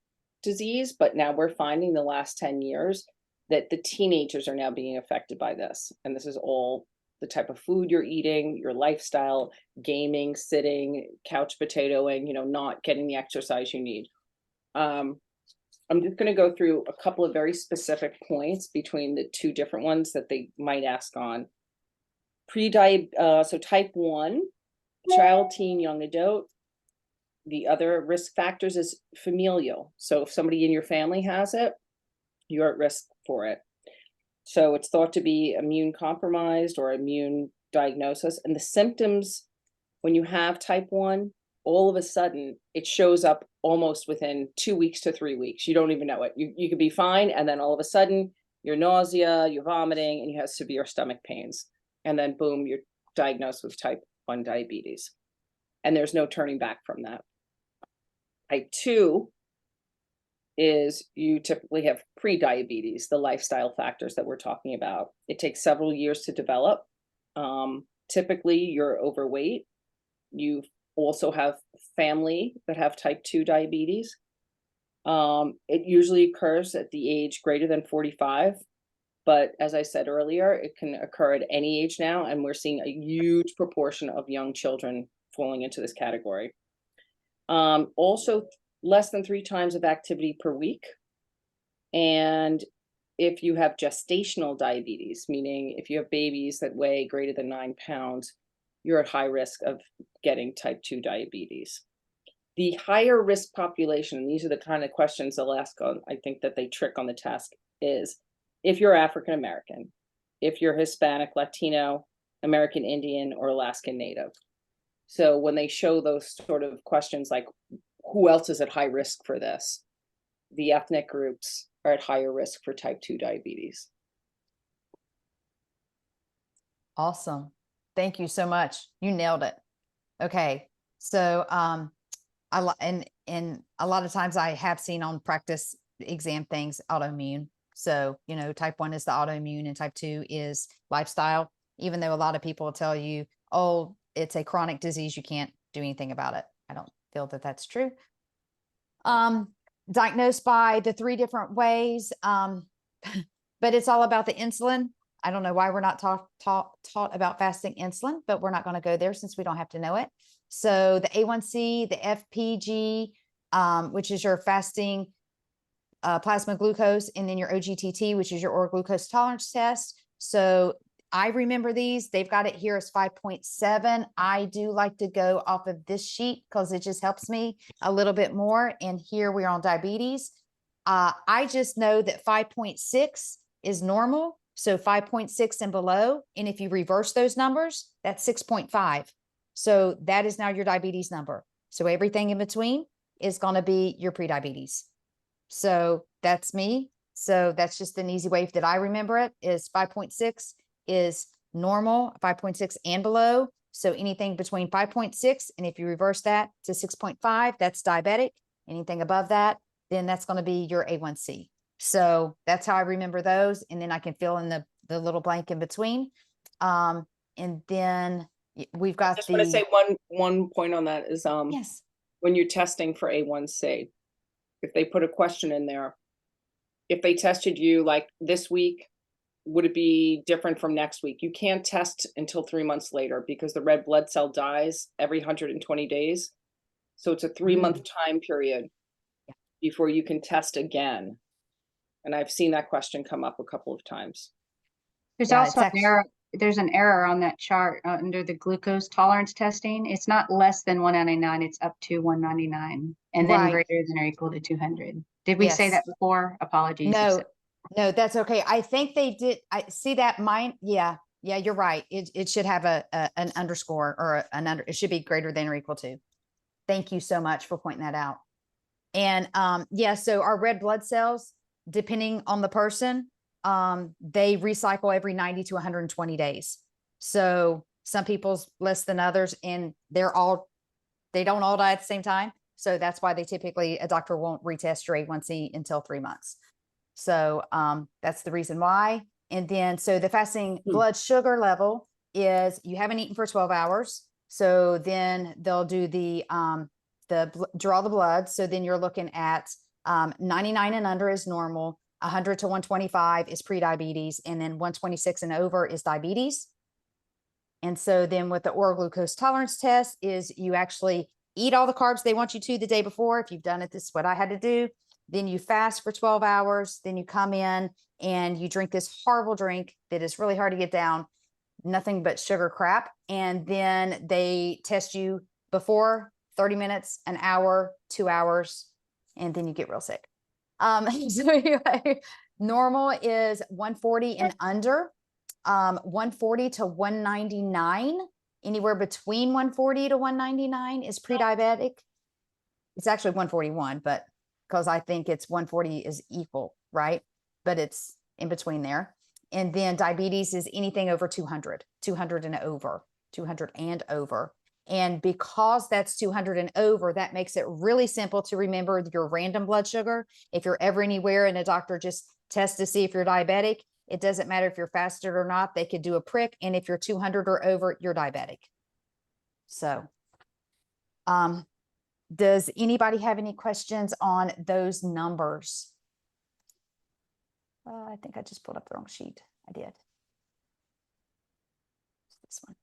disease, but now we're finding the last 10 years that the teenagers are now being affected by this. And this is all the type of food you're eating, your lifestyle, gaming, sitting, couch potatoing, not getting the exercise you need. I'm just going to go through a couple of very specific points between the 2 different ones that they might ask on. So type 1, child, teen, young adult. The other risk factors is familial. So if somebody in your family has it, you're at risk for it. So it's thought to be immune compromised or immune diagnosis. And the symptoms, when you have type 1, all of a sudden it shows up almost within 2 weeks to 3 weeks. You don't even know it. You could be fine, and then all of a sudden you're nausea, you're vomiting, and you have severe stomach pains. And then boom, you're diagnosed with type 1 diabetes. And there's no turning back from that. Type 2 is you typically have pre-diabetes, the lifestyle factors that we're talking about. It takes several years to develop. Typically, you're overweight. You also have family that have type 2 diabetes. It usually occurs at the age greater than 45. But as I said earlier, it can occur at any age now, and we're seeing a huge proportion of young children falling into this category. Also, less than 3 times of activity per week. And if you have gestational diabetes, meaning if you have babies that weigh greater than 9 pounds, you're at high risk of getting type 2 diabetes. The higher risk population, and these are the kind of questions they'll ask on, I think that they trick on the test, is if you're African American, if you're Hispanic, Latino, American Indian, or Alaskan Native. So when they show those sort of questions like who else is at high risk for this, the ethnic groups are at higher risk for type 2 diabetes. Awesome. Thank you so much. You nailed it. Okay. So, and a lot of times I have seen on practice exam things, autoimmune. So, you know, type 1 is the autoimmune and type 2 is lifestyle, even though a lot of people will tell you, oh, it's a chronic disease, you can't do anything about it. I don't feel that that's true. Diagnosed by the 3 different ways, but it's all about the insulin. I don't know why we're not taught about fasting insulin, but we're not going to go there since we don't have to know it. So the A1C, the FPG, which is your fasting plasma glucose, and then your OGTT, which is your oral glucose tolerance test. So I remember these. They've got it here as 5.7. I do like to go off of this sheet because it just helps me a little bit more. And here we are on diabetes. I just know that 5.6 is normal. So 5.6 and below. And if you reverse those numbers, that's 6.5. So that is now your diabetes number. So everything in between is going to be your prediabetes. So that's me. So that's just an easy way that I remember it is 5.6 is normal, 5.6 and below. So anything between 5.6, and if you reverse that to 6.5, that's diabetic. Anything above that, then that's going to be your A1C. So that's how I remember those. And then I can fill in the little blank in between. And then we've got I just want to say one point on that is yes. When you're testing for A1C, if they put a question in there, if they tested you like this week, would it be different from next week? You can't test until 3 months later because the red blood cell dies every 120 days. So it's a 3-month time period before you can test again. And I've seen that question come up a couple of times. There's Yeah, also an error. There's an error on that chart under the glucose tolerance testing. It's not less than 199. It's up to 199 and then Right. greater than or equal to 200. Did we say Yes. that before? Apologies. No, that's okay. I think they did. I see that mine. Yeah, you're right. It should have an underscore or it should be greater than or equal to. Thank you so much for pointing that out. And yeah, so our red blood cells, depending on the person, they recycle every 90 to 120 days. So some people's less than others, and they don't all die at the same time. So that's why a doctor won't retest your A1C until 3 months. So that's the reason why. And then, so the fasting blood sugar level is you haven't eaten for 12 hours. So then they'll do draw the blood. So then you're looking at 99 and under is normal, 100 to 125 is prediabetes, and then 126 and over is diabetes. And so then with the oral glucose tolerance test is you actually eat all the carbs they want you to the day before. If you've done it, this is what I had to do. Then you fast for 12 hours. Then you come in and you drink this horrible drink that is really hard to get down, nothing but sugar crap. And then they test you before 30 minutes, an hour, 2 hours, and then you get real sick. So anyway, normal is 140 and under, 140 to 199. Anywhere between 140 to 199 is pre-diabetic. It's actually 141, but because I think it's 140 is equal, right? But it's in between there. And then diabetes is anything over 200 and over, 200 and over. And because that's 200 and over, that makes it really simple to remember your random blood sugar. If you're ever anywhere and a doctor just tests to see if you're diabetic, it doesn't matter if you're fasted or not, they could do a prick. And if you're 200 or over, you're diabetic. So, does anybody have any questions on those numbers? I think I just pulled up the wrong sheet. I did. This one.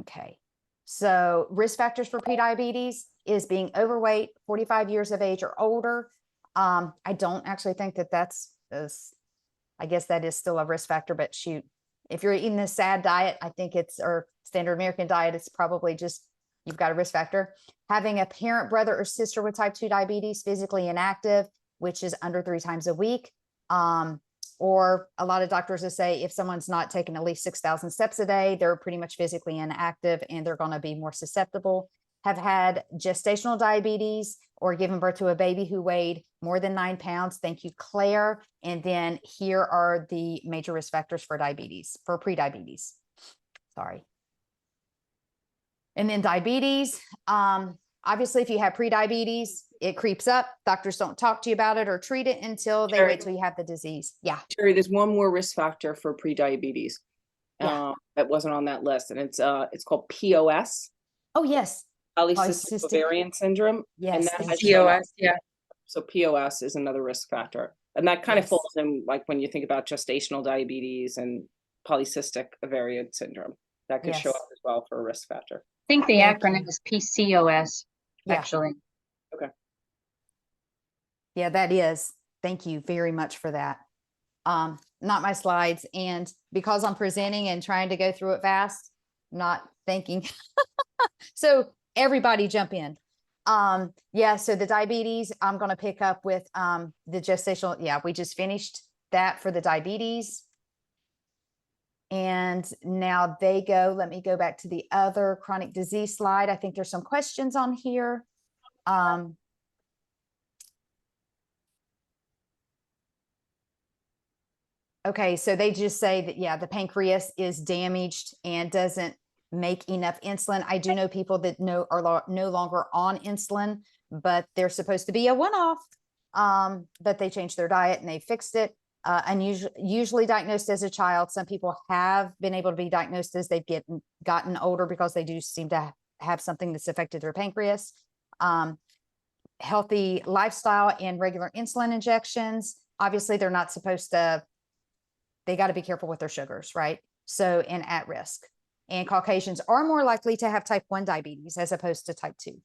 Okay. So risk factors for prediabetes is being overweight, 45 years of age or older. I don't actually think that that's, I guess that is still a risk factor, but shoot, if you're eating a SAD diet, I think it's, or standard American diet, it's probably just, you've got a risk factor. Having a parent, brother, or sister with type 2 diabetes, physically inactive, which is under 3 times a week. Or a lot of doctors will say if someone's not taking at least 6,000 steps a day, they're pretty much physically inactive and they're going to be more susceptible. Have had gestational diabetes or given birth to a baby who weighed more than 9 pounds. Thank you, Claire. And then here are the major risk factors for diabetes, for prediabetes. Sorry. And then diabetes. Obviously, if you have prediabetes, it creeps up. Doctors don't talk to you about it or treat it until they wait till you have the disease. Yeah. Terry, there's one more risk factor for prediabetes. Yeah. That wasn't on that list, and it's called POS. Oh, yes. Polycystic ovarian syndrome. Yes. And that thank has you. shown up. POS, yeah. So POS is another risk factor. And that kind of Yes. falls in like when you think about gestational diabetes and polycystic ovarian syndrome. That could show Yes. up as well for a risk factor. I think the Thank acronym you. is PCOS, Yeah. actually. Yeah, that is. Thank you very much for that. Not my slides. And because I'm presenting and trying to go through it fast, not thinking. So everybody jump in. Yeah, so the diabetes, I'm going to pick up with the gestational. Yeah, we just finished that for the diabetes. And now they go, let me go back to the other chronic disease slide. I think there's some questions on here. Okay, so they just say that, yeah, the pancreas is damaged and doesn't make enough insulin. I do know people that are no longer on insulin, but they're supposed to be a one-off. But they changed their diet and they fixed it. Usually diagnosed as a child. Some people have been able to be diagnosed as they've gotten older because they do seem to have something that's affected their pancreas. Healthy lifestyle and regular insulin injections. Obviously, they're not supposed to. They got to be careful with their sugars, right? So, and at risk. And Caucasians are more likely to have type 1 diabetes as opposed to type 2.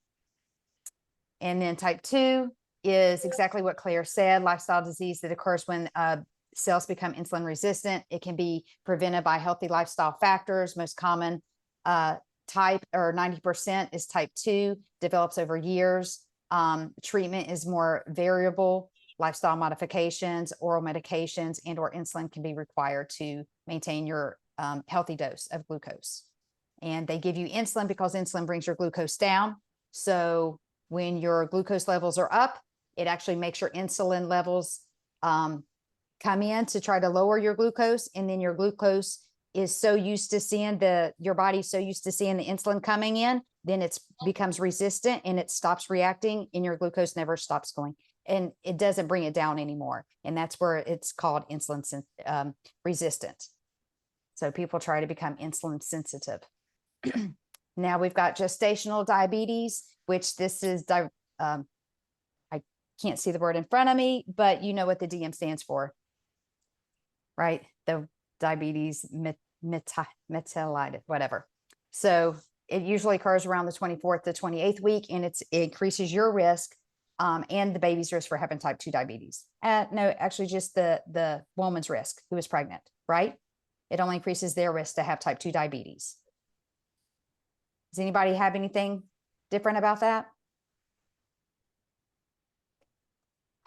And then type 2 is exactly what Claire said, lifestyle disease that occurs when cells become insulin resistant. It can be prevented by healthy lifestyle factors. Most common type, or 90%, is type 2, develops over years. Treatment is more variable. Lifestyle modifications, oral medications, and or insulin can be required to maintain your healthy dose of glucose. And they give you insulin because insulin brings your glucose down. So when your glucose levels are up, it actually makes your insulin levels come in to try to lower your glucose. And then your glucose is so used to seeing your body's so used to seeing the insulin coming in, then it becomes resistant and it stops reacting and your glucose never stops going. And it doesn't bring it down anymore. And that's where it's called insulin resistant. So people try to become insulin sensitive. Now we've got gestational diabetes, which this is, I can't see the word in front of me, but you know what the DM stands for, right? The diabetes mellitus, whatever. So it usually occurs around the 24th to 28th week, and it increases your risk and the baby's risk for having type 2 diabetes. No, actually just the woman's risk who is pregnant, right? It only increases their risk to have type 2 diabetes. Does anybody have anything different about that?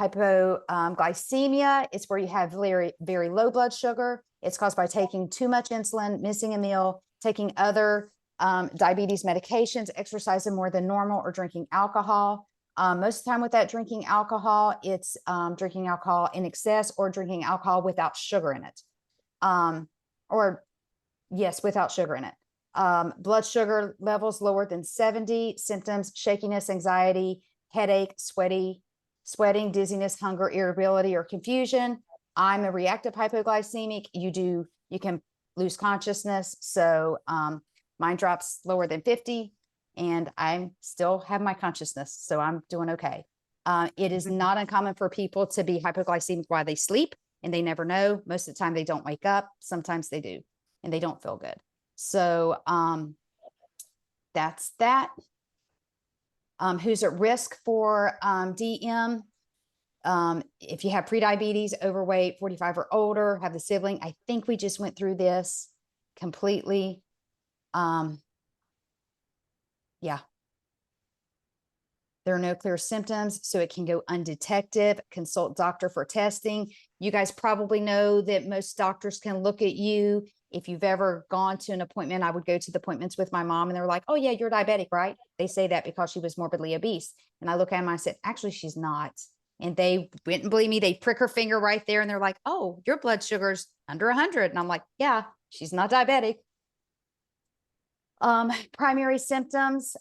Hypoglycemia is where you have very, very low blood sugar. It's caused by taking too much insulin, missing a meal, taking other diabetes medications, exercising more than normal, or drinking alcohol. Most of the time with that drinking alcohol, it's drinking alcohol in excess or drinking alcohol without sugar in it. Or yes, without sugar in it. Blood sugar levels lower than 70, symptoms, shakiness, anxiety, headache, sweating, dizziness, hunger, irritability, or confusion. I'm a reactive hypoglycemic. You can lose consciousness. So mine drops lower than 50 and I still have my consciousness. So I'm doing okay. It is not uncommon for people to be hypoglycemic while they sleep and they never know. Most of the time they don't wake up. Sometimes they do and they don't feel good. So that's that. Who's at risk for DM? If you have prediabetes, overweight, 45 or older, have the sibling. I think we just went through this completely. Yeah. There are no clear symptoms, so it can go undetected. Consult doctor for testing. You guys probably know that most doctors can look at you. If you've ever gone to an appointment, I would go to the appointments with my mom and they're like, oh yeah, you're diabetic, right? They say that because she was morbidly obese. And I look at them, I said, actually, she's not. And they wouldn't believe me. They prick her finger right there and they're like, oh, your blood sugar's under 100. And I'm like, yeah, she's not diabetic. Primary symptoms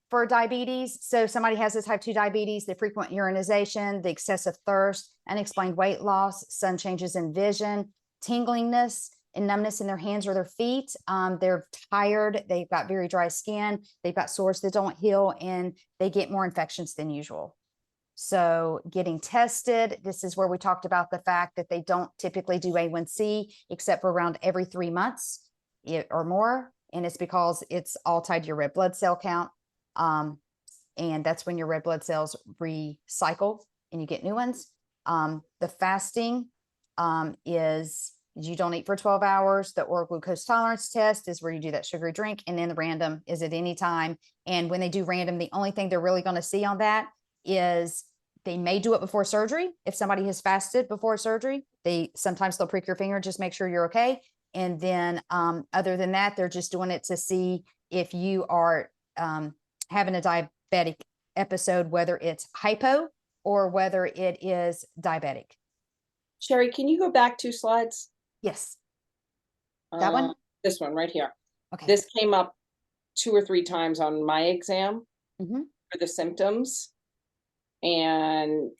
for diabetes. So somebody has this type 2 diabetes, the frequent urinization, the excessive thirst, unexplained weight loss, sudden changes in vision, tinglingness and numbness in their hands or their feet. They're tired. They've got very dry skin. They've got sores that don't heal and they get more infections than usual. So getting tested, this is where we talked about the fact that they don't typically do A1C except for around every 3 months or more. And it's because it's all tied to your red blood cell count. And that's when your red blood cells recycle and you get new ones. The fasting is you don't eat for 12 hours. The oral glucose tolerance test is where you do that sugary drink. And then the random is at any time. And when they do random, the only thing they're really going to see on that is they may do it before surgery. If somebody has fasted before surgery, sometimes they'll prick your finger, just make sure you're okay. And then other than that, they're just doing it to see if you are having a diabetic episode, whether it's hypo or whether it is diabetic. Sherry, can you go back 2 slides? Yes. That one? This one right here. Okay. This came up 2 or 3 times on my exam for the symptoms. And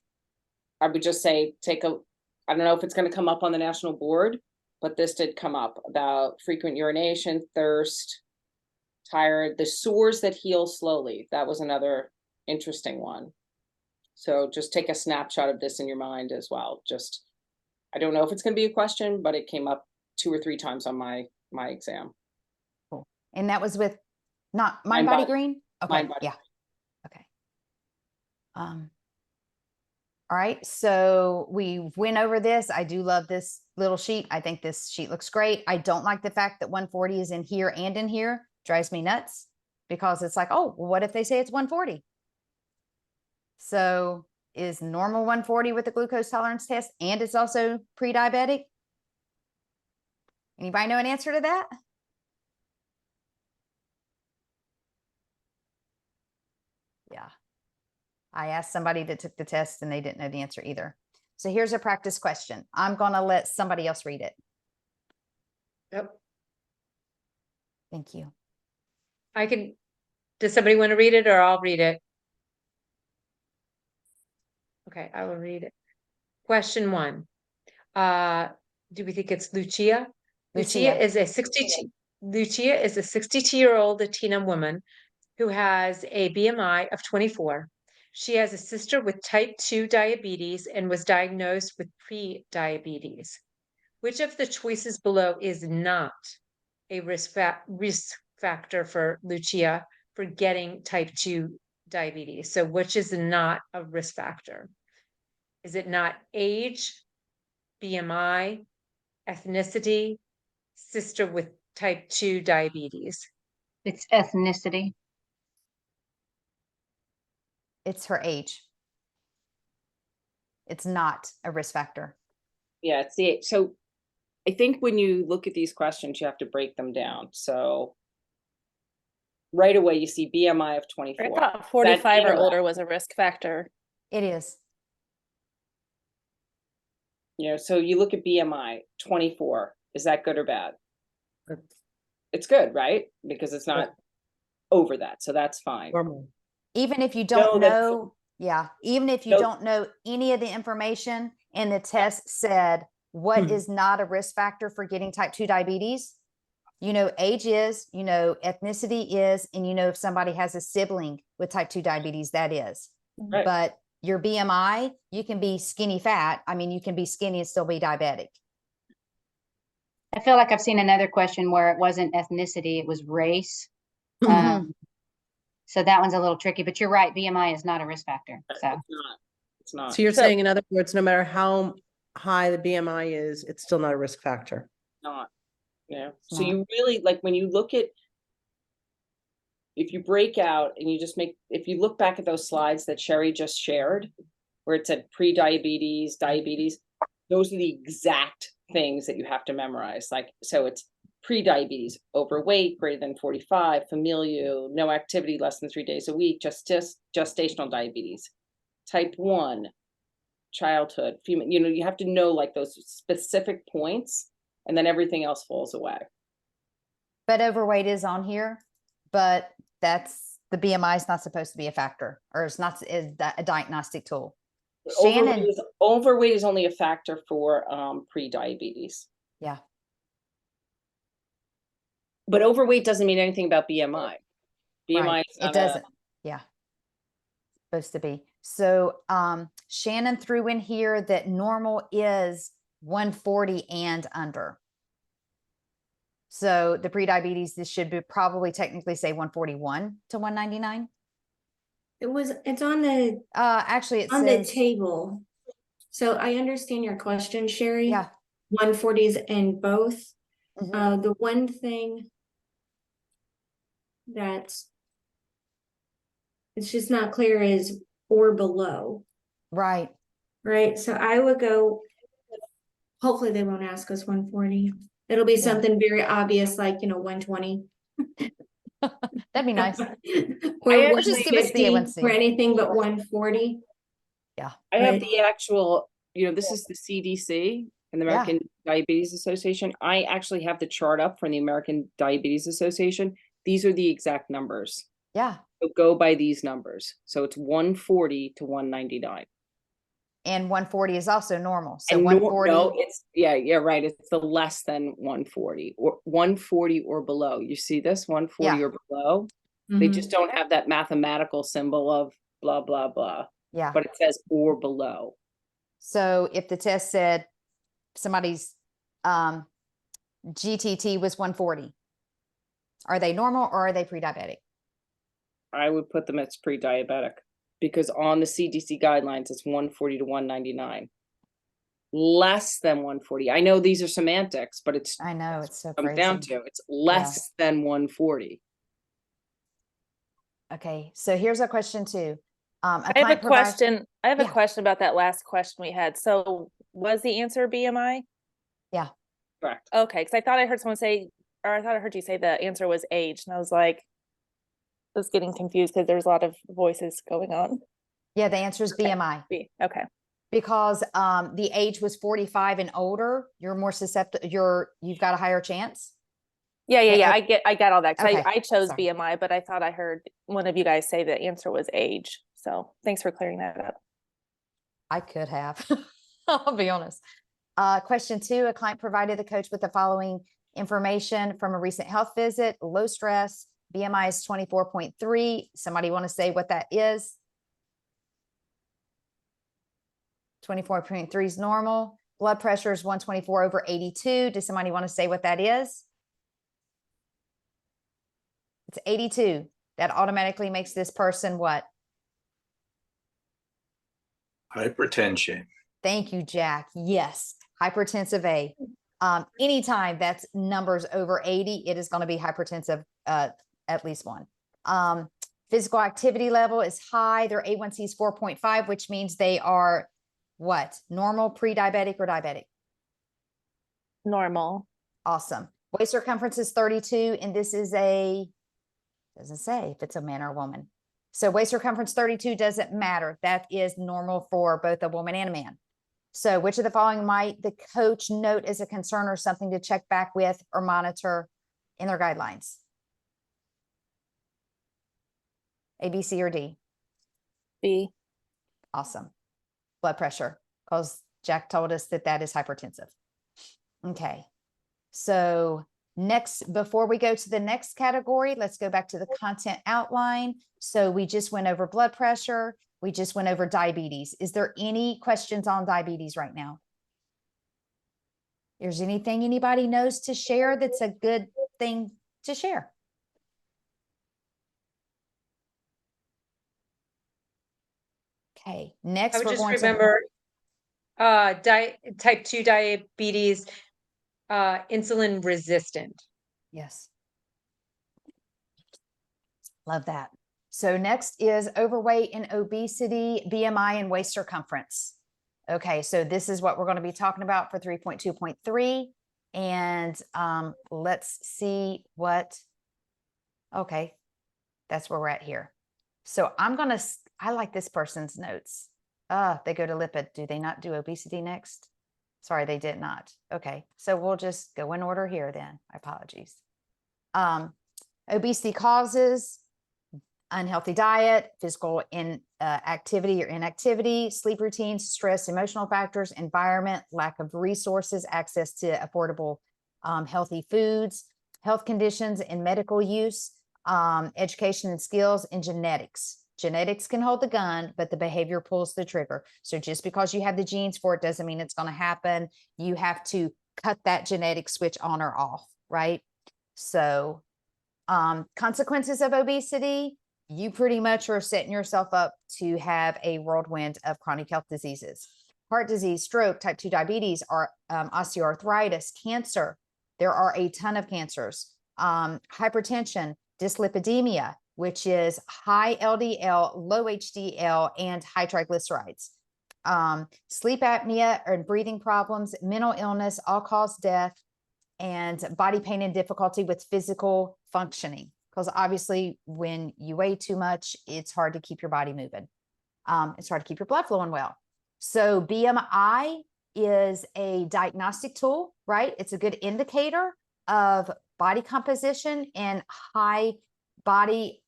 I would just say, I don't know if it's going to come up on the national board, but this did come up about frequent urination, thirst, tired, the sores that heal slowly. That was another interesting one. So just take a snapshot of this in your mind as well. I don't know if it's going to be a question, but it came up 2 or 3 times on my exam. Cool. And that was with not Mind Body Green? Okay. Mind Body. Yeah. Okay. All right. So we went over this. I do love this little sheet. I think this sheet looks great. I don't like the fact that 140 is in here and in here. Drives me nuts because it's like, oh, well, what if they say it's 140? So is normal 140 with the glucose tolerance test and it's also pre-diabetic? Anybody know an answer to that? Yeah. I asked somebody that took the test and they didn't know the answer either. So here's a practice question. I'm going to let somebody else read it. Yep. Thank you. Does somebody want to read it or I'll read it? Okay, I will read it. Question 1. Do we think it's Lucia? Lucia is a 62-year-old Latina woman who has a BMI of 24. She has a sister with type 2 diabetes and was diagnosed with pre-diabetes. Which of the choices below is not a risk factor for Lucia for getting type 2 diabetes? So which is not a risk factor? Is it not age, BMI, ethnicity, sister with type 2 diabetes? It's ethnicity. It's her age. It's not a risk factor. Yeah, it's the so I think when you look at these questions, you have to break them down. So right away you see BMI of 24. I thought 45 or BMI. older was a risk factor. It is. So you look at BMI 24. Is that good or bad? it's good, right? Because it's not over that, so that's fine. Normal. Even if you don't that's- know, yeah, even if you No. don't know any of the information and the test said what is not a risk factor for getting type 2 diabetes, you know, age is, you know, ethnicity is, and you know, if somebody has a sibling with type 2 diabetes, that is. Right. But your BMI, you can be skinny fat. I mean, you can be skinny and still be diabetic. I feel like I've seen another question where it wasn't ethnicity, it was race. So that one's a little tricky, but you're right, BMI is not a risk factor. So It's not. So you're So- saying, in other words, no matter how high the BMI is, it's still not a risk factor. Not. Yeah. It's So not. you really, like, when you look at, if you break out and you just make, if you look back at those slides that Sherry just shared, where it said pre-diabetes, diabetes, those are the exact things that you have to memorize. Like, so it's pre-diabetes, overweight, greater than 45, familial, no activity less than 3 days a week, just gestational diabetes, type 1, childhood, female, you know, you have to know like those specific points, and then everything else falls away. But overweight is on here, but that's the BMI is not supposed to be a factor, or it's not is that a diagnostic tool. Shannon, Overweight is only a factor for pre-diabetes. yeah, But overweight doesn't mean anything about BMI. BMI right. is not It doesn't. Yeah, supposed to be. So Shannon threw in here that normal is 140 and under. So the pre-diabetes, this should be probably technically say 141 to 199. It's on the Actually, it on the says, table. So I understand your question, Sherry. yeah. 140s in both. Mhm. The one thing that's it's just not clear is or below, Right. right? So I would go, hopefully they won't ask us 140. It'll be Yeah. something very obvious, like, 120. That'd be nice. Or just give us the 150 A1C. or anything but 140. I have Right. the actual, this is the CDC and the Yeah. American Diabetes Association. I actually have the chart up from the American Diabetes Association. These are the exact numbers. Yeah. So go by these numbers. So it's 140 to 199. And 140 is also normal. So And 140. no, it's right. It's the less than 140 or 140 or below. You see this 140 Yeah. or below? They Mhm. just don't have that mathematical symbol of blah, blah, blah, Yeah. but it says or below. So if the test said somebody's GTT was 140, are they normal or are they pre-diabetic? I would put them as pre-diabetic because on the CDC guidelines, it's 140 to 199. Less than 140. I know these are semantics, but it's I know, it's so comes crazy. down to it's less than 140. Okay, so here's a question too. I have a question. I have a Yeah. question about that last question we had. So was the answer BMI? Correct. Okay, because I thought I heard someone say, or I thought I heard you say the answer was age, and I was getting confused because there's a lot of voices going on. Yeah, the answer is BMI. Okay. Because the age was 45 and older, you're more susceptible, you've got a higher chance. Yeah. Yeah, I got all that. 'Cause Okay, I chose sorry. BMI, but I thought I heard one of you guys say the answer was age. So thanks for clearing that up. I could have, I'll be honest. Question 2, a client provided the coach with the following information from a recent health visit: low stress, BMI is 24.3. Somebody want to say what that is? 24.3 is normal. Blood pressure is 124 over 82. Does somebody want to say what that is? It's 82. That automatically makes this person what? Hypertension. Thank you, Jack. Yes, hypertensive A. Anytime that's numbers over 80, it is going to be hypertensive, at least one. Physical activity level is high. Their A1C is 4.5, which means they are what? Normal, pre-diabetic, or diabetic? Normal. Awesome. Waist circumference is 32, and this is doesn't say if it's a man or a woman. So waist circumference 32 doesn't matter. That is normal for both a woman and a man. So which of the following might the coach note as a concern or something to check back with or monitor in their guidelines? A, B, C, or D? B. Awesome. Blood pressure, because Jack told us that that is hypertensive. Okay. So next, before we go to the next category, let's go back to the content outline. So we just went over blood pressure. We just went over diabetes. Is there any questions on diabetes right now? Is there anything anybody knows to share that's a good thing to share? Okay, I next would we're just going remember, type 2 diabetes, insulin resistant. Yes. Love that. So next is overweight and obesity, BMI, and waist circumference. Okay, so this is what we're going to be talking about for 3.2.3. And let's see what, okay, that's where we're at here. So I like this person's notes. They go to lipid. Do they not do obesity next? Sorry, they did not. Okay, so we'll just go in order here then. My apologies. Obesity causes: unhealthy diet, physical activity or inactivity, sleep routines, stress, emotional factors, environment, lack of resources, access to affordable, healthy foods, health conditions and medical use, education and skills, and genetics. Genetics can hold the gun, but the behavior pulls the trigger. So just because you have the genes for it doesn't mean it's going to happen. You have to cut that genetic switch on or off, right? So consequences of obesity: you pretty much are setting yourself up to have a whirlwind of chronic health diseases. Heart disease, stroke, type 2 diabetes, or osteoarthritis, cancer. There are a ton of cancers. Hypertension, dyslipidemia, which is high LDL, low HDL, and high triglycerides. Sleep apnea or breathing problems, mental illness, all-cause death, and body pain and difficulty with physical functioning. Because obviously when you weigh too much, it's hard to keep your body moving. It's hard to keep your blood flowing well. So BMI is a diagnostic tool, right? It's a good indicator of body composition and high body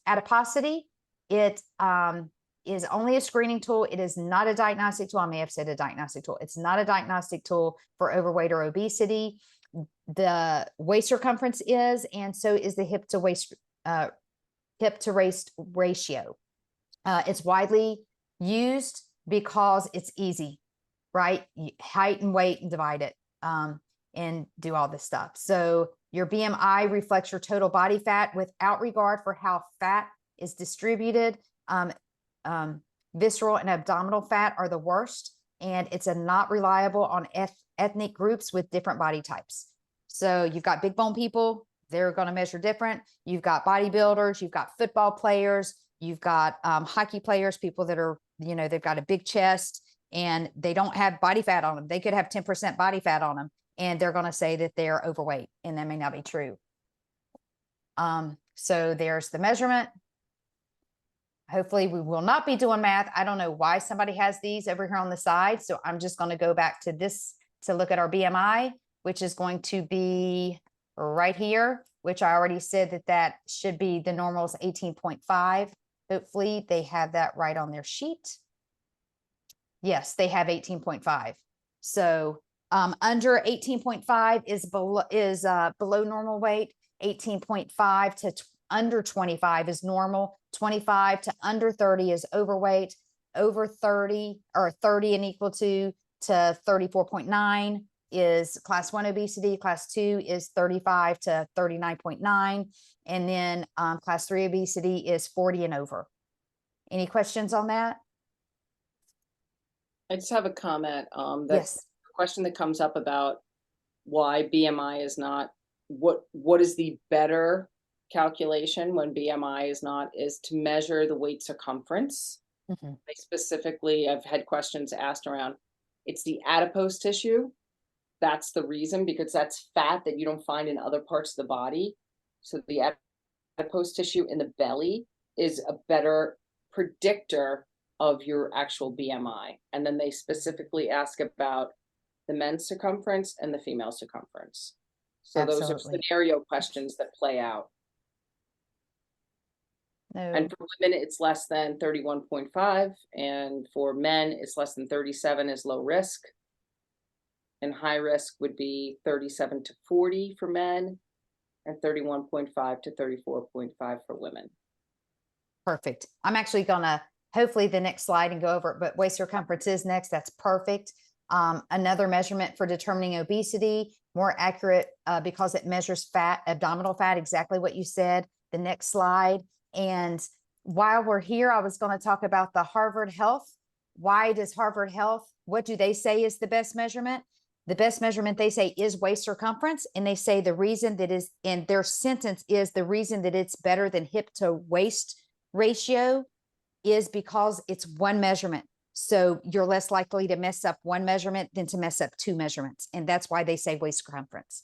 adiposity. It is only a screening tool. It is not a diagnostic tool. I may have said a diagnostic tool. It's not a diagnostic tool for overweight or obesity. The waist circumference is, and so is the hip to waist ratio. It's widely used because it's easy, right? Height and weight and divide it and do all this stuff. So your BMI reflects your total body fat without regard for how fat is distributed. Visceral and abdominal fat are the worst, and it's not reliable on ethnic groups with different body types. So you've got big bone people, they're going to measure different. You've got bodybuilders, you've got football players, you've got hockey players, people that are, they've got a big chest and they don't have body fat on them. They could have 10% body fat on them, and they're going to say that they're overweight, and that may not be true. So there's the measurement. Hopefully we will not be doing math. I don't know why somebody has these over here on the side. So I'm just going to go back to this to look at our BMI, which is going to be right here, which I already said that should be, the normal is 18.5. Hopefully they have that right on their sheet. Yes, they have 18.5. So under 18.5 is below normal weight. 18.5 to under 25 is normal. 25 to under 30 is overweight. Over 30 or 30 and equal to 34.9 is class 1 obesity. Class 2 is 35 to 39.9. And then class 3 obesity is 40 and over. Any questions on that? I just have a comment. Yes. A question that comes up about why BMI is not, what is the better calculation when BMI is not, is to measure the waist circumference. I've had questions asked around, it's the adipose tissue. That's the reason, because that's fat that you don't find in other parts of the body. So the adipose tissue in the belly is a better predictor of your actual BMI. And then they specifically ask about the men's circumference and the female circumference. So those are Absolutely. scenario questions that play out. And No, for women, it's less than 31.5, and for men, it's less than 37 is low risk. And high risk would be 37 to 40 for men, and 31.5 to 34.5 for women. perfect. I'm actually gonna, hopefully the next slide and go over it, but waist circumference is next. That's perfect. Another measurement for determining obesity, more accurate because it measures fat, abdominal fat, exactly what you said. The next slide. And while we're here, I was going to talk about the Harvard Health. Why does Harvard Health, what do they say is the best measurement? The best measurement they say is waist circumference. And they say the reason that is in their sentence is the reason that it's better than hip to waist ratio is because it's one measurement. So you're less likely to mess up one measurement than to mess up two measurements. And that's why they say waist circumference.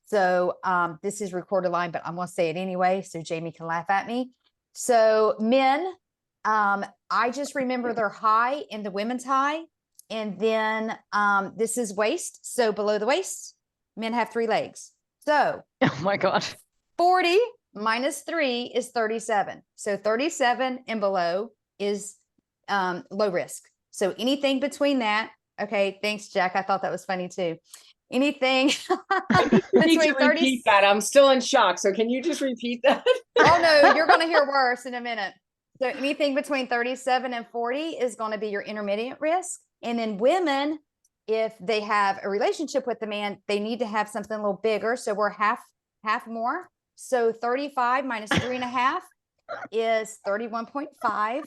So this is recorded line, but I'm going to say it anyway, so Jamie can laugh at me. So men, I just remember their high and the women's high. And then this is waist. So below the waist, men have 3 legs. So Oh my God. 40 minus 3 is 37. So 37 and below is low risk. So anything between that. Okay. Thanks, Jack. I thought that was funny too. Anything between 30. That. I'm still in shock. So can you just repeat that? Oh no, you're going to hear worse in a minute. So anything between 37 and 40 is going to be your intermediate risk. And then women, if they have a relationship with the man, they need to have something a little bigger. So we're half more. So 35 minus 3.5 is 31.5.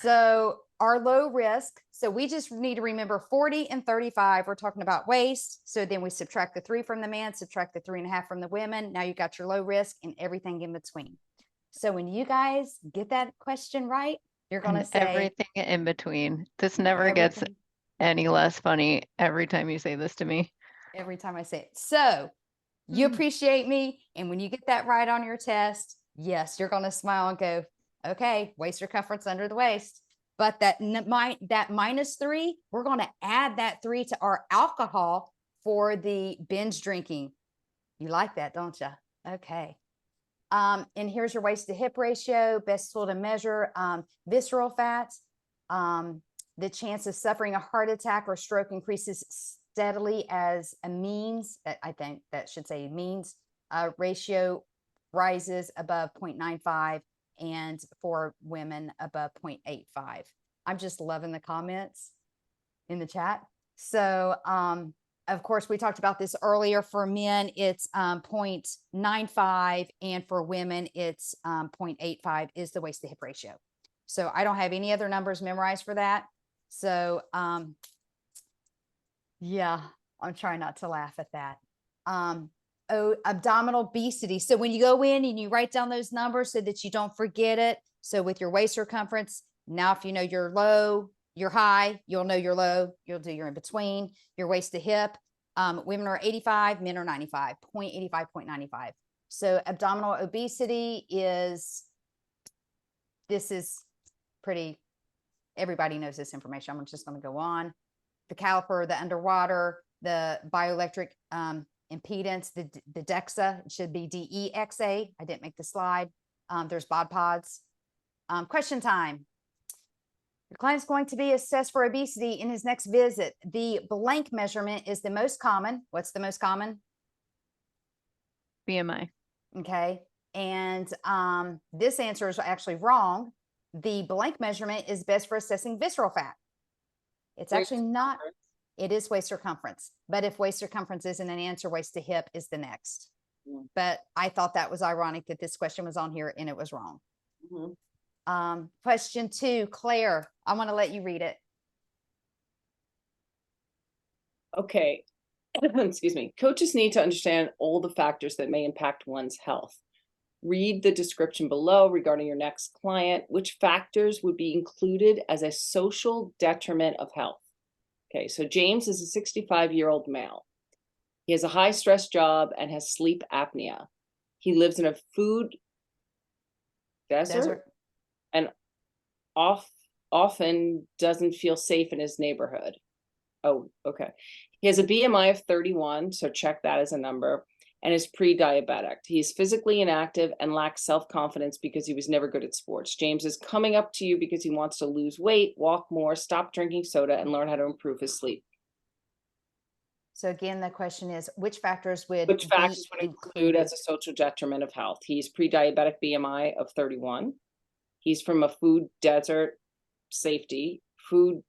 So our low risk. So we just need to remember 40 and 35. We're talking about waist. So then we subtract the 3 from the man, subtract the 3.5 from the women. Now you got your low risk and everything in between. So when you guys get that question right, you're going to And say everything in between. This never gets everything any less funny every time you say this to me. every time I say it. So you appreciate me. And when you get that right on your test, yes, you're going to smile and go, okay, waist circumference under the waist. But that minus 3, we're going to add that 3 to our alcohol for the binge drinking. You like that, don't you? Okay. And here's your waist to hip ratio, best tool to measure visceral fat. The chance of suffering a heart attack or stroke increases steadily as a means, I think that should say means ratio rises above 0.95 and for women above 0.85. I'm just loving the comments in the chat. So, of course, we talked about this earlier. For men, it's 0.95, and for women, it's 0.85 is the waist to hip ratio. So I don't have any other numbers memorized for that. So, yeah, I'm trying not to laugh at that. Abdominal obesity. So when you go in and you write down those numbers so that you don't forget it. So with your waist circumference, now if you know your low, your high, you'll know your low, you'll do your in between, your waist to hip. Women are 85, men are 95, 0.85, 0.95. So abdominal obesity is, this is pretty, everybody knows this information. I'm just going to go on. The caliper, the underwater, the bioelectric impedance, the DEXA, it should be DEXA. I didn't make the slide. There's bod pods. Question time. Your client's going to be assessed for obesity in his next visit. The blank measurement is the most common. What's the most common? BMI. Okay. And this answer is actually wrong. The blank measurement is best for assessing visceral fat. It's actually not. It is waist circumference. But if waist circumference isn't an answer, waist to hip is the next. But I thought that was ironic that this question was on here and it was wrong. Question 2, Claire, I want to let you read it. Okay. Excuse me. Coaches need to understand all the factors that may impact one's health. Read the description below regarding your next client. Which factors would be included as a social detriment of health? Okay, so James is a 65-year-old male. He has a high-stress job and has sleep apnea. He lives in a food desert. And often doesn't feel safe in his neighborhood. Oh, okay. He has a BMI of 31, so check that as a number. and is pre-diabetic. He is physically inactive and lacks self-confidence because he was never good at sports. James is coming up to you because he wants to lose weight, walk more, stop drinking soda, and learn how to improve his sleep. So again, the question is, which factors would Which be factors would include as a social detriment of health? He's pre-diabetic, BMI of 31. He's from a food desert, safety, food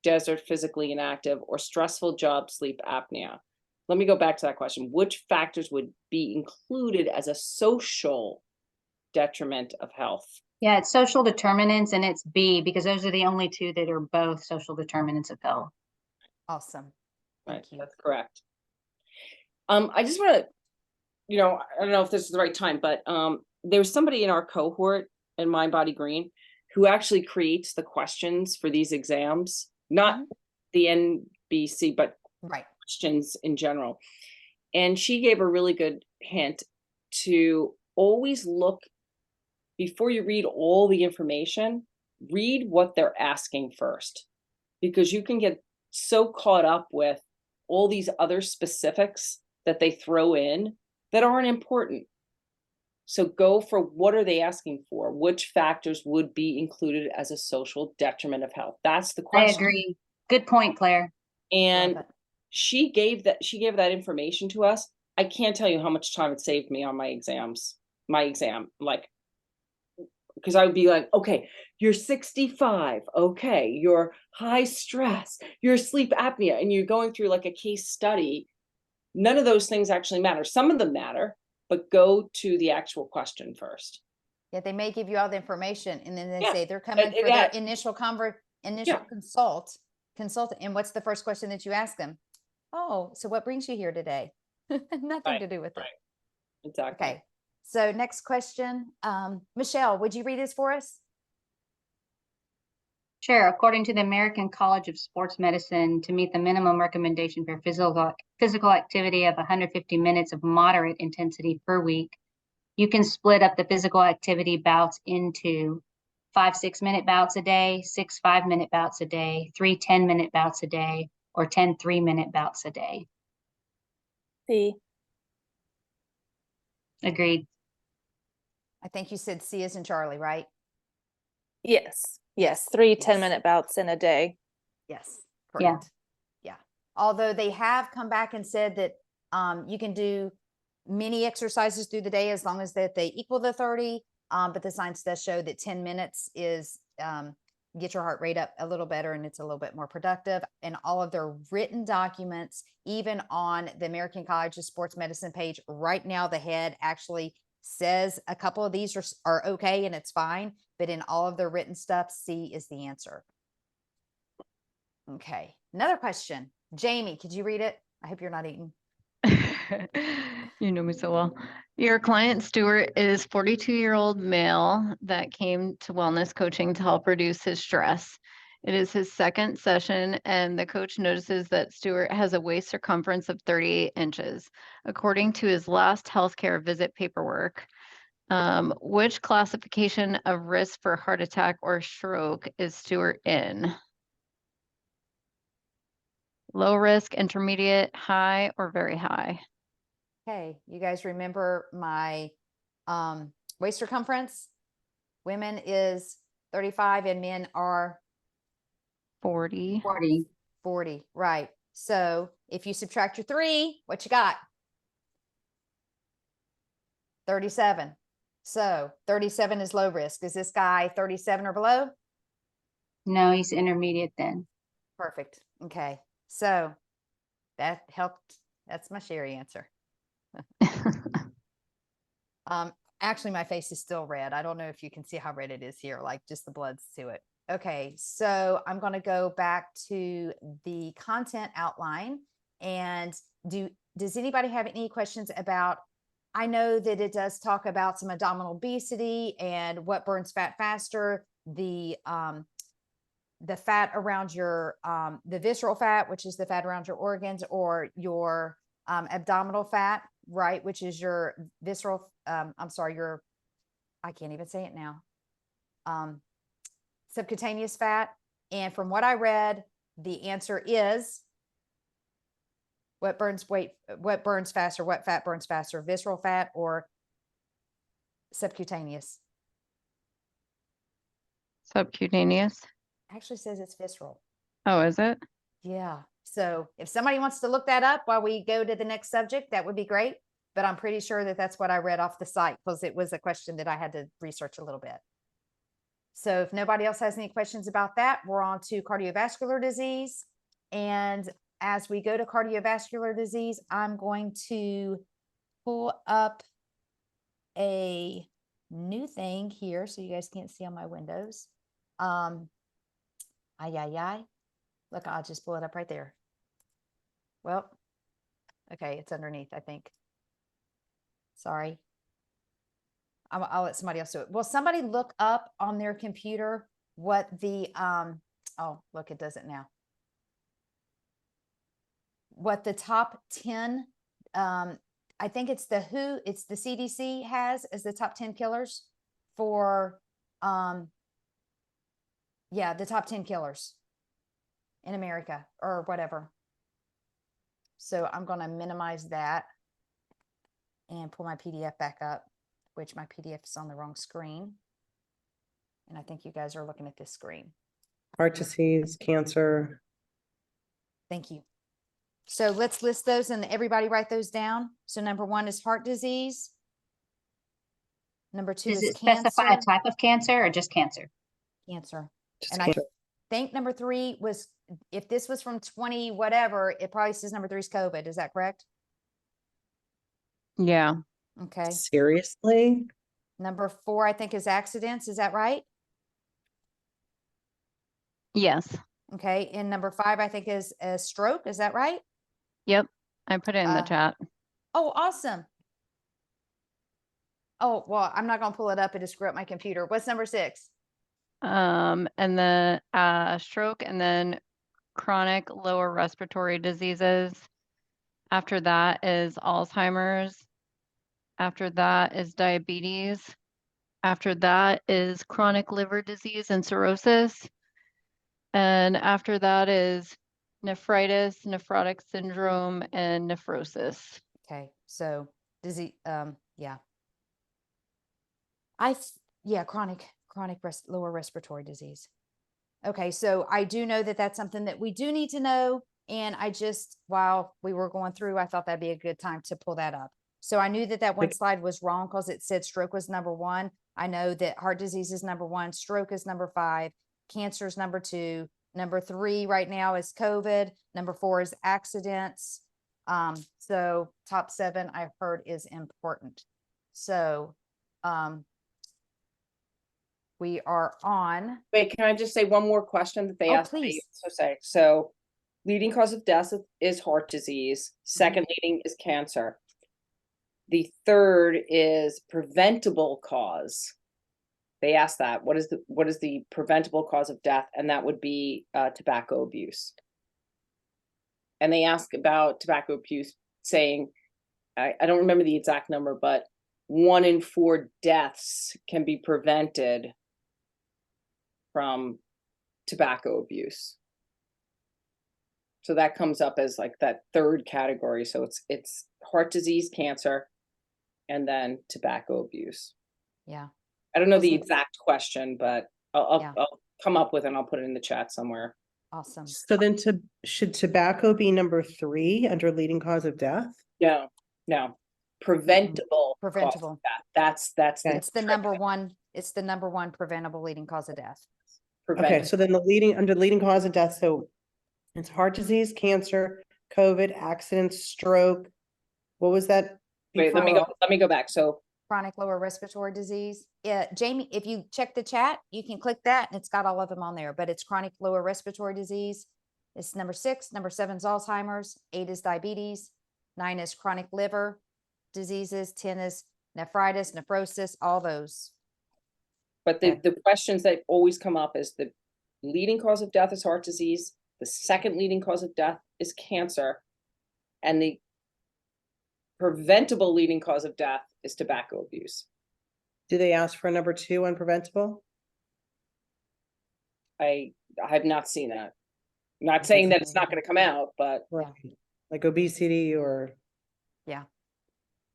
desert, physically inactive, or stressful job, sleep apnea. Let me go back to that question. Which factors would be included as a social detriment of health? Yeah, it's social determinants and it's B because those are the only two that are both social determinants of health. Awesome. Right, Thank you. that's correct. I just want to, I don't know if this is the right time, but there was somebody in our cohort in Mind Body Green who actually creates the questions for these exams, not the NBC, but Right. questions in general. And she gave a really good hint to always look, before you read all the information, read what they're asking first, because you can get so caught up with all these other specifics that they throw in that aren't important. So go for what are they asking for? Which factors would be included as a social detriment of health? That's the I question. agree. Good point, Claire. And Love it. she gave that information to us. I can't tell you how much time it saved me on my exam, like, because I would be like, okay, you're 65. Okay, you're high stress, you're sleep apnea, and you're going through like a case study. None of those things actually matter. Some of them matter, but go to the actual question first. Yeah, they may give you all the information and then they Yeah, say they're coming it for their adds. initial Yeah. consult. And what's the first question that you ask them? Oh, so what brings you here today? Nothing Right, to do with it. right. Exactly. Okay. So next question, Michelle, would you read this for us? Sure. According to the American College of Sports Medicine, to meet the minimum recommendation for physical activity of 150 minutes of moderate intensity per week, you can split up the physical activity bouts into 5 6-minute bouts a day, 6 5-minute bouts a day, 3 10-minute bouts a day, or 10 3-minute bouts a day. C. Agreed. I think you said C as in Charlie, right? Yes. Yes. 3 Yes. 10-minute bouts in a day. Yes, Yeah. correct. Yeah. Although they have come back and said that you can do many exercises through the day as long as that they equal the 30. But the science does show that 10 minutes is get your heart rate up a little better and it's a little bit more productive. And all of their written documents, even on the American College of Sports Medicine page right now, the head actually says a couple of these are okay and it's fine. But in all of their written stuff, C is the answer. Okay. Another question. Jamie, could you read it? I hope you're not eating. You know me so well. Your client, Stuart, is 42-year-old male that came to wellness coaching to help reduce his stress. It is his second session, and the coach notices that Stuart has a waist circumference of 38 inches. According to his last healthcare visit paperwork, which classification of risk for heart attack or stroke is Stuart in? Low risk, intermediate, high, or very high? Okay. You guys remember my waist circumference? Women is 35 and men are 40. 40. 40. Right. So if you subtract your 3, what you got? 37. So 37 is low risk. Is this guy 37 or below? No, he's intermediate then. Perfect. Okay. So that helped. That's my Sherry answer. Actually, my face is still red. I don't know if you can see how red it is here, like just the blood's to it. Okay, so I'm going to go back to the content outline. And does anybody have any questions about, I know that it does talk about some abdominal obesity and what burns fat faster, the fat around your, the visceral fat, which is the fat around your organs, or your abdominal fat, right? Which is your visceral, I can't even say it now. Subcutaneous fat. And from what I read, the answer is What burns weight, what burns faster, what fat burns faster, visceral fat or subcutaneous? Subcutaneous. Actually says it's visceral. Oh, is it? Yeah. So if somebody wants to look that up while we go to the next subject, that would be great. But I'm pretty sure that that's what I read off the site because it was a question that I had to research a little bit. So if nobody else has any questions about that, we're on to cardiovascular disease. And as we go to cardiovascular disease, I'm going to pull up a new thing here so you guys can't see on my windows. Look, I'll just pull it up right there. Well, okay, it's underneath, I think. Sorry. I'll let somebody else do it. Will somebody look up on their computer what the, oh, look, it does it now. What the top 10, I think it's the CDC has as the top 10 killers for, yeah, the top 10 killers in America or whatever. So I'm going to minimize that and pull my PDF back up, which my PDF is on the wrong screen. And I think you guys are looking at this screen. Heart disease, cancer. Thank you. So let's list those and everybody write those down. So number 1 is heart disease. Number 2 Does is it specify cancer. a type of cancer or just cancer? Cancer. Just And cancer. I think number 3 was, if this was from 20 whatever, it probably says number 3 is COVID. Is that correct? Yeah. Okay. Seriously? Number 4, I think, is accidents. Is that right? Yes. Okay. And number 5, I think, is a stroke. Is that right? Yep. I put it in the chat. Oh, awesome. Oh, well, I'm not going to pull it up. It just screw up my computer. What's number 6? And then stroke, and then chronic lower respiratory diseases. After that is Alzheimer's. After that is diabetes. After that is chronic liver disease and cirrhosis. And after that is nephritis, nephrotic syndrome, and nephrosis. Okay. So disease, yeah. Chronic lower respiratory disease. Okay. So I do know that that's something that we do need to know. And I just, while we were going through, I thought that'd be a good time to pull that up. So I knew that that one slide was wrong because it said stroke was number 1. I know that heart disease is number 1, stroke is number 5, cancer is number 2, number 3 right now is COVID, number 4 is accidents. So top 7 I've heard is important. So we are on. Wait, can I just say one more question that they Oh, asked me? please. So leading cause of death is heart disease. Second leading is cancer. The third is preventable cause. They asked that. What is the preventable cause of death? And that would be tobacco abuse. And they ask about tobacco abuse, saying, I don't remember the exact number, but 1 in 4 deaths can be prevented from tobacco abuse. So that comes up as like that third category. So it's heart disease, cancer, and then tobacco abuse. Yeah. I don't know the Awesome. exact question, but I'll come up with it and I'll put it in the chat somewhere. Awesome. So then should tobacco be number 3 under leading cause of death? No. Preventable. Cause of Preventable. death. That's Okay. It's the number 1. It's the number 1 preventable leading cause of death. Okay, so then under leading cause of death, so it's heart disease, cancer, COVID, accidents, stroke. What was that? Wait, let me go back. So Chronic lower respiratory disease. Yeah, Jamie, if you check the chat, you can click that and it's got all of them on there, but it's chronic lower respiratory disease. It's number 6. Number 7 is Alzheimer's. 8 is diabetes. 9 is chronic liver diseases. 10 is nephritis, nephrosis, all those. but the questions that always come up is the leading cause of death is heart disease. The second leading cause of death is cancer. And the preventable leading cause of death is tobacco abuse. Do they ask for a number 2 on preventable? I have not seen that. Not saying that it's not going to come out, but Right. Like obesity or? Yeah.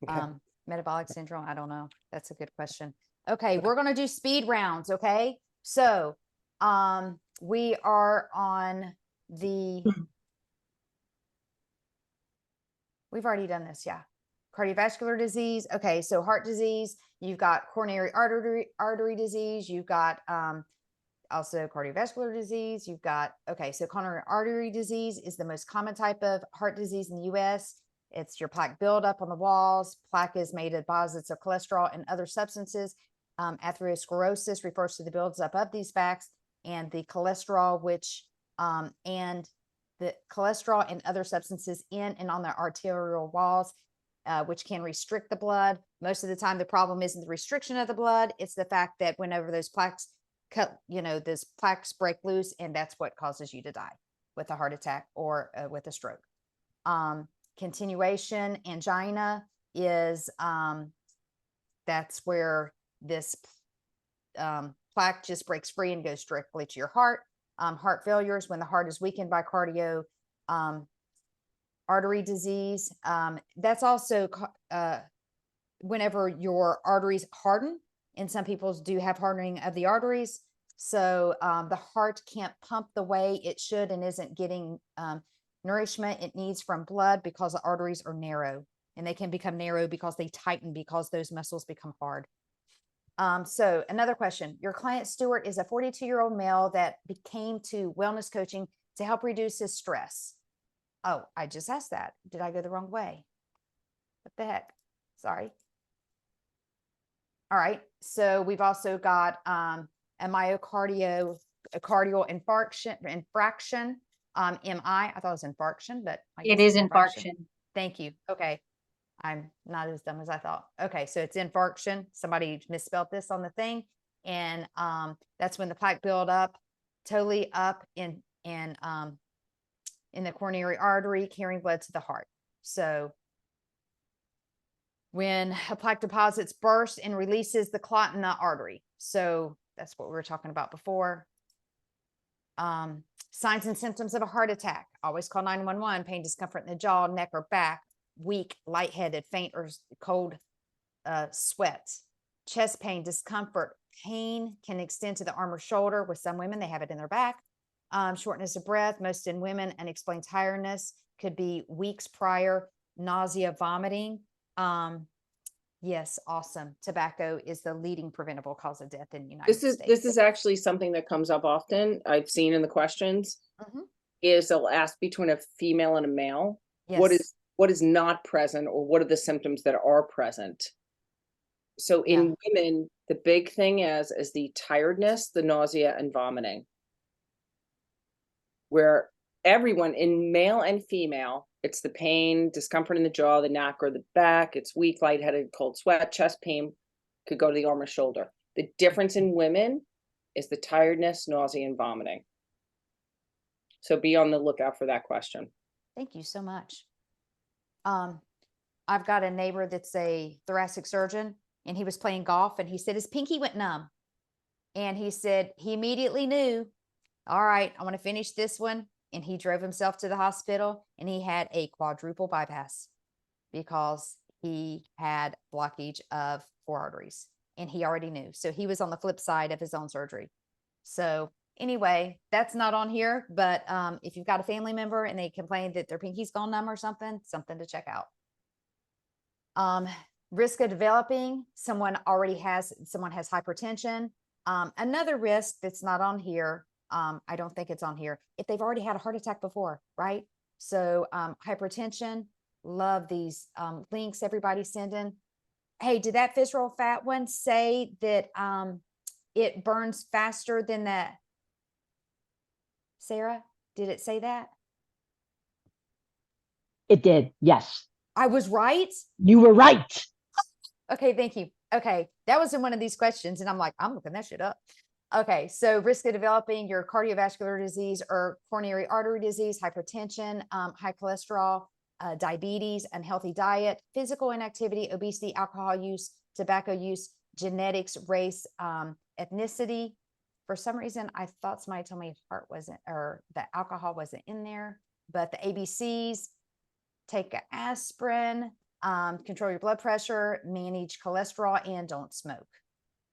Okay. Metabolic syndrome, I don't know. That's a good question. Okay, we're gonna do speed rounds, okay? So, we are on the, we've already done this, yeah. Cardiovascular disease. Okay, so heart disease, you've got coronary artery disease, you've got also cardiovascular disease, you've got, okay, so coronary artery disease is the most common type of heart disease in the US. It's your plaque buildup on the walls. Plaque is made of deposits of cholesterol and other substances. Atherosclerosis refers to the buildup of these plaques and the cholesterol, which and the cholesterol and other substances in and on the arterial walls, which can restrict the blood. Most of the time, the problem isn't the restriction of the blood; it's the fact that whenever those plaques cut, those plaques break loose, and that's what causes you to die with a heart attack or with a stroke. Continuation angina is that's where this plaque just breaks free and goes directly to your heart. Heart failure is when the heart is weakened by cardio artery disease. That's also whenever your arteries harden, and some people do have hardening of the arteries. So the heart can't pump the way it should and isn't getting nourishment it needs from blood because the arteries are narrow, and they can become narrow because they tighten because those muscles become hard. So another question, your client Stuart is a 42-year-old male that came to wellness coaching to help reduce his stress. Oh, I just asked that. Did I go the wrong way? What the heck? Sorry. All right. So we've also got a cardial infarction, MI. I thought it was infarction, but I It guess is it's infarction. Thank you. Okay. I'm not as dumb as I thought. Okay. So it's infarction. Somebody misspelled this on the thing. And that's when the plaque build up totally up in the coronary artery, carrying blood to the heart. So when a plaque deposits burst and releases the clot in the artery. So that's what we were talking about before. Signs and symptoms of a heart attack. Always call 911. Pain, discomfort in the jaw, neck, or back. Weak, lightheaded, faint, or cold sweats. Chest pain, discomfort. Pain can extend to the arm or shoulder. With some women, they have it in their back. Shortness of breath, most in women. Unexplained tiredness, could be weeks prior. Nausea, vomiting. Yes, awesome. Tobacco is the leading preventable cause of death in the United States. This is actually something that comes up often. I've seen in the questions is they'll ask between a female and a male, Yes. what is not present, or what are the symptoms that are present. So in women, the big thing is the tiredness, the nausea, and vomiting. Where everyone, in male and female, it's the pain, discomfort in the jaw, the neck, or the back. It's weak, lightheaded, cold sweat, chest pain, could go to the arm or shoulder. The difference in women is the tiredness, nausea, and vomiting. So be on the lookout for that question. Thank you so much. I've got a neighbor that's a thoracic surgeon, and he was playing golf, and he said his pinky went numb. And he said he immediately knew, all right, I want to finish this one. And he drove himself to the hospital, and he had a quadruple bypass because he had blockage of 4 arteries, and he already knew. So he was on the flip side of his own surgery. So anyway, that's not on here, but if you've got a family member and they complain that their pinky's gone numb or something to check out. Risk of developing, someone has hypertension. Another risk that's not on here, I don't think it's on here, if they've already had a heart attack before, right? So hypertension, love these links everybody's sending. Hey, did that visceral fat one say that it burns faster than that? Sarah, did it say that? It did. Yes. I was right. You were right. Okay. Thank you. Okay. That was in one of these questions, and I'm like, I'm looking that shit up. Okay. So risk of developing your cardiovascular disease or coronary artery disease, hypertension, high cholesterol, diabetes, unhealthy diet, physical inactivity, obesity, alcohol use, tobacco use, genetics, race, ethnicity. For some reason, I thought somebody told me heart wasn't, or the alcohol wasn't in there, but the ABCs, take aspirin, control your blood pressure, manage cholesterol, and don't smoke.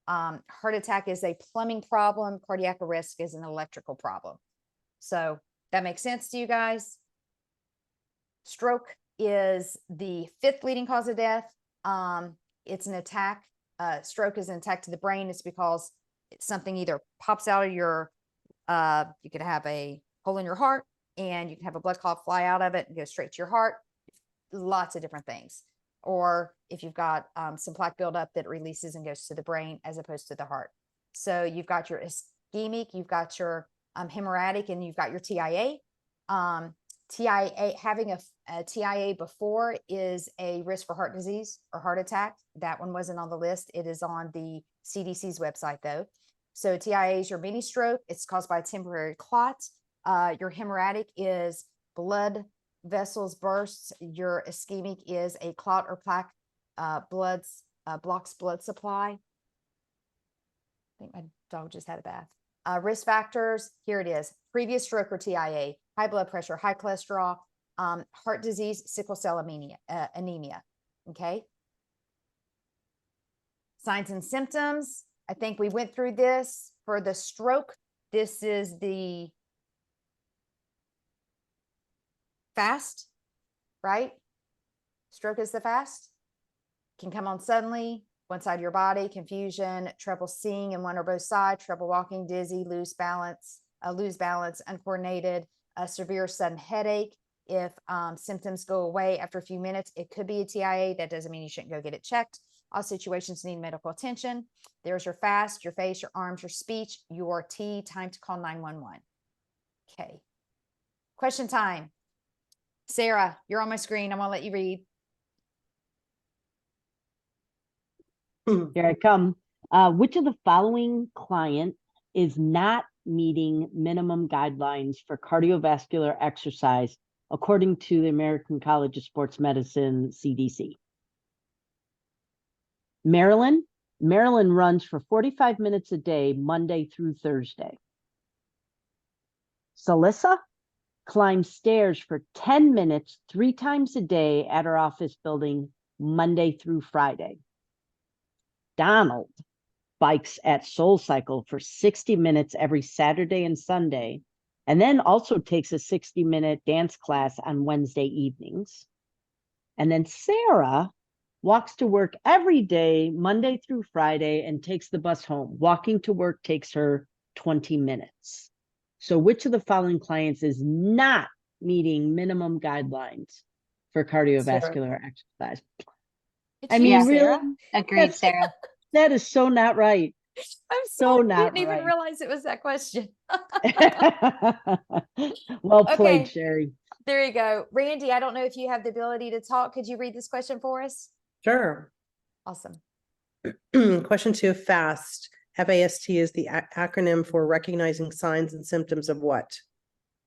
Heart attack is a plumbing problem. Cardiac arrest is an electrical problem. So that makes sense to you guys? Stroke is the 5th leading cause of death. It's an attack. Stroke is an attack to the brain. It's because something either pops out of your, you could have a hole in your heart and you can have a blood clot fly out of it and go straight to your heart. Lots of different things. Or if you've got some plaque buildup that releases and goes to the brain as opposed to the heart. So you've got your ischemic, you've got your hemorrhagic, and you've got your TIA. TIA, having a TIA before is a risk for heart disease or heart attack. That one wasn't on the list. It is on the CDC's website though. So TIA is your mini stroke. It's caused by a temporary clot. Your hemorrhagic is blood vessels bursts. Your ischemic is a clot or plaque blocks blood supply. I think my dog just had a bath. Risk factors, here it is. Previous stroke or TIA, high blood pressure, high cholesterol, heart disease, sickle cell anemia. Okay. Signs and symptoms. I think we went through this for the stroke. This is the fast, right? Stroke is the fast. Can come on suddenly, one side of your body, confusion, trouble seeing in one or both sides, trouble walking, dizzy, lose balance, uncoordinated, a severe sudden headache. If symptoms go away after a few minutes, it could be a TIA. That doesn't mean you shouldn't go get it checked. All situations need medical attention. There's your fast, your face, your arms, your speech, your T, time to call 911. Okay. Question time. Sarah, you're on my screen. I'm going to let you read. Here I come. Which of the following client is not meeting minimum guidelines for cardiovascular exercise according to the American College of Sports Medicine, CDC? Marilyn runs for 45 minutes a day, Monday through Thursday. Celissa climbs stairs for 10 minutes, 3 times a day at her office building, Monday through Friday. Donald bikes at SoulCycle for 60 minutes every Saturday and Sunday, and then also takes a 60-minute dance class on Wednesday evenings. And then Sarah walks to work every day, Monday through Friday, and takes the bus home. Walking to work takes her 20 minutes. So which of the following clients is not meeting minimum guidelines for cardiovascular exercise? It's I you, mean, Sarah. really? Agreed, Sarah. That is so not right. I'm So sorry. I not didn't even right. realize it was that question. Well played, Okay. Sherry. There you go. Randy, I don't know if you have the ability to talk. Could you read this question for us? Sure. Awesome. Question 2, FAST. FAST is the acronym for recognizing signs and symptoms of what?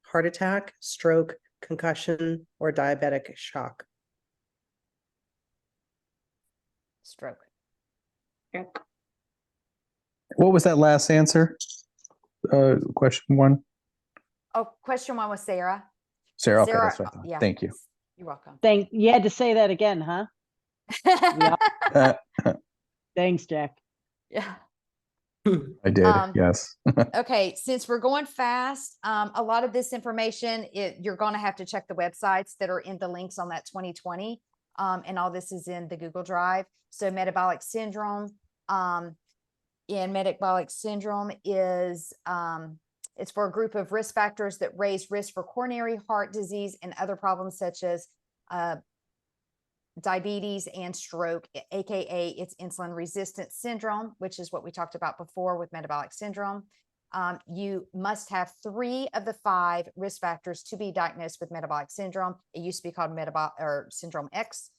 Heart attack, stroke, concussion, or diabetic shock? Stroke. What was that last answer? Question 1. Oh, question 1 was Sarah. Sarah, okay, Sarah, that's what I thought. yeah. Thank you. You're welcome. You had to say that again, huh? Yeah. Thanks, Jack. Yeah. I did, yes. Okay, since we're going fast, a lot of this information, you're going to have to check the websites that are in the links on that 2020. And all this is in the Google Drive. So metabolic syndrome, metabolic syndrome is, it's for a group of risk factors that raise risk for coronary heart disease and other problems such as diabetes and stroke, aka it's insulin resistant syndrome, which is what we talked about before with metabolic syndrome. You must have 3 of the 5 risk factors to be diagnosed with metabolic syndrome. It used to be called metabolic or syndrome X.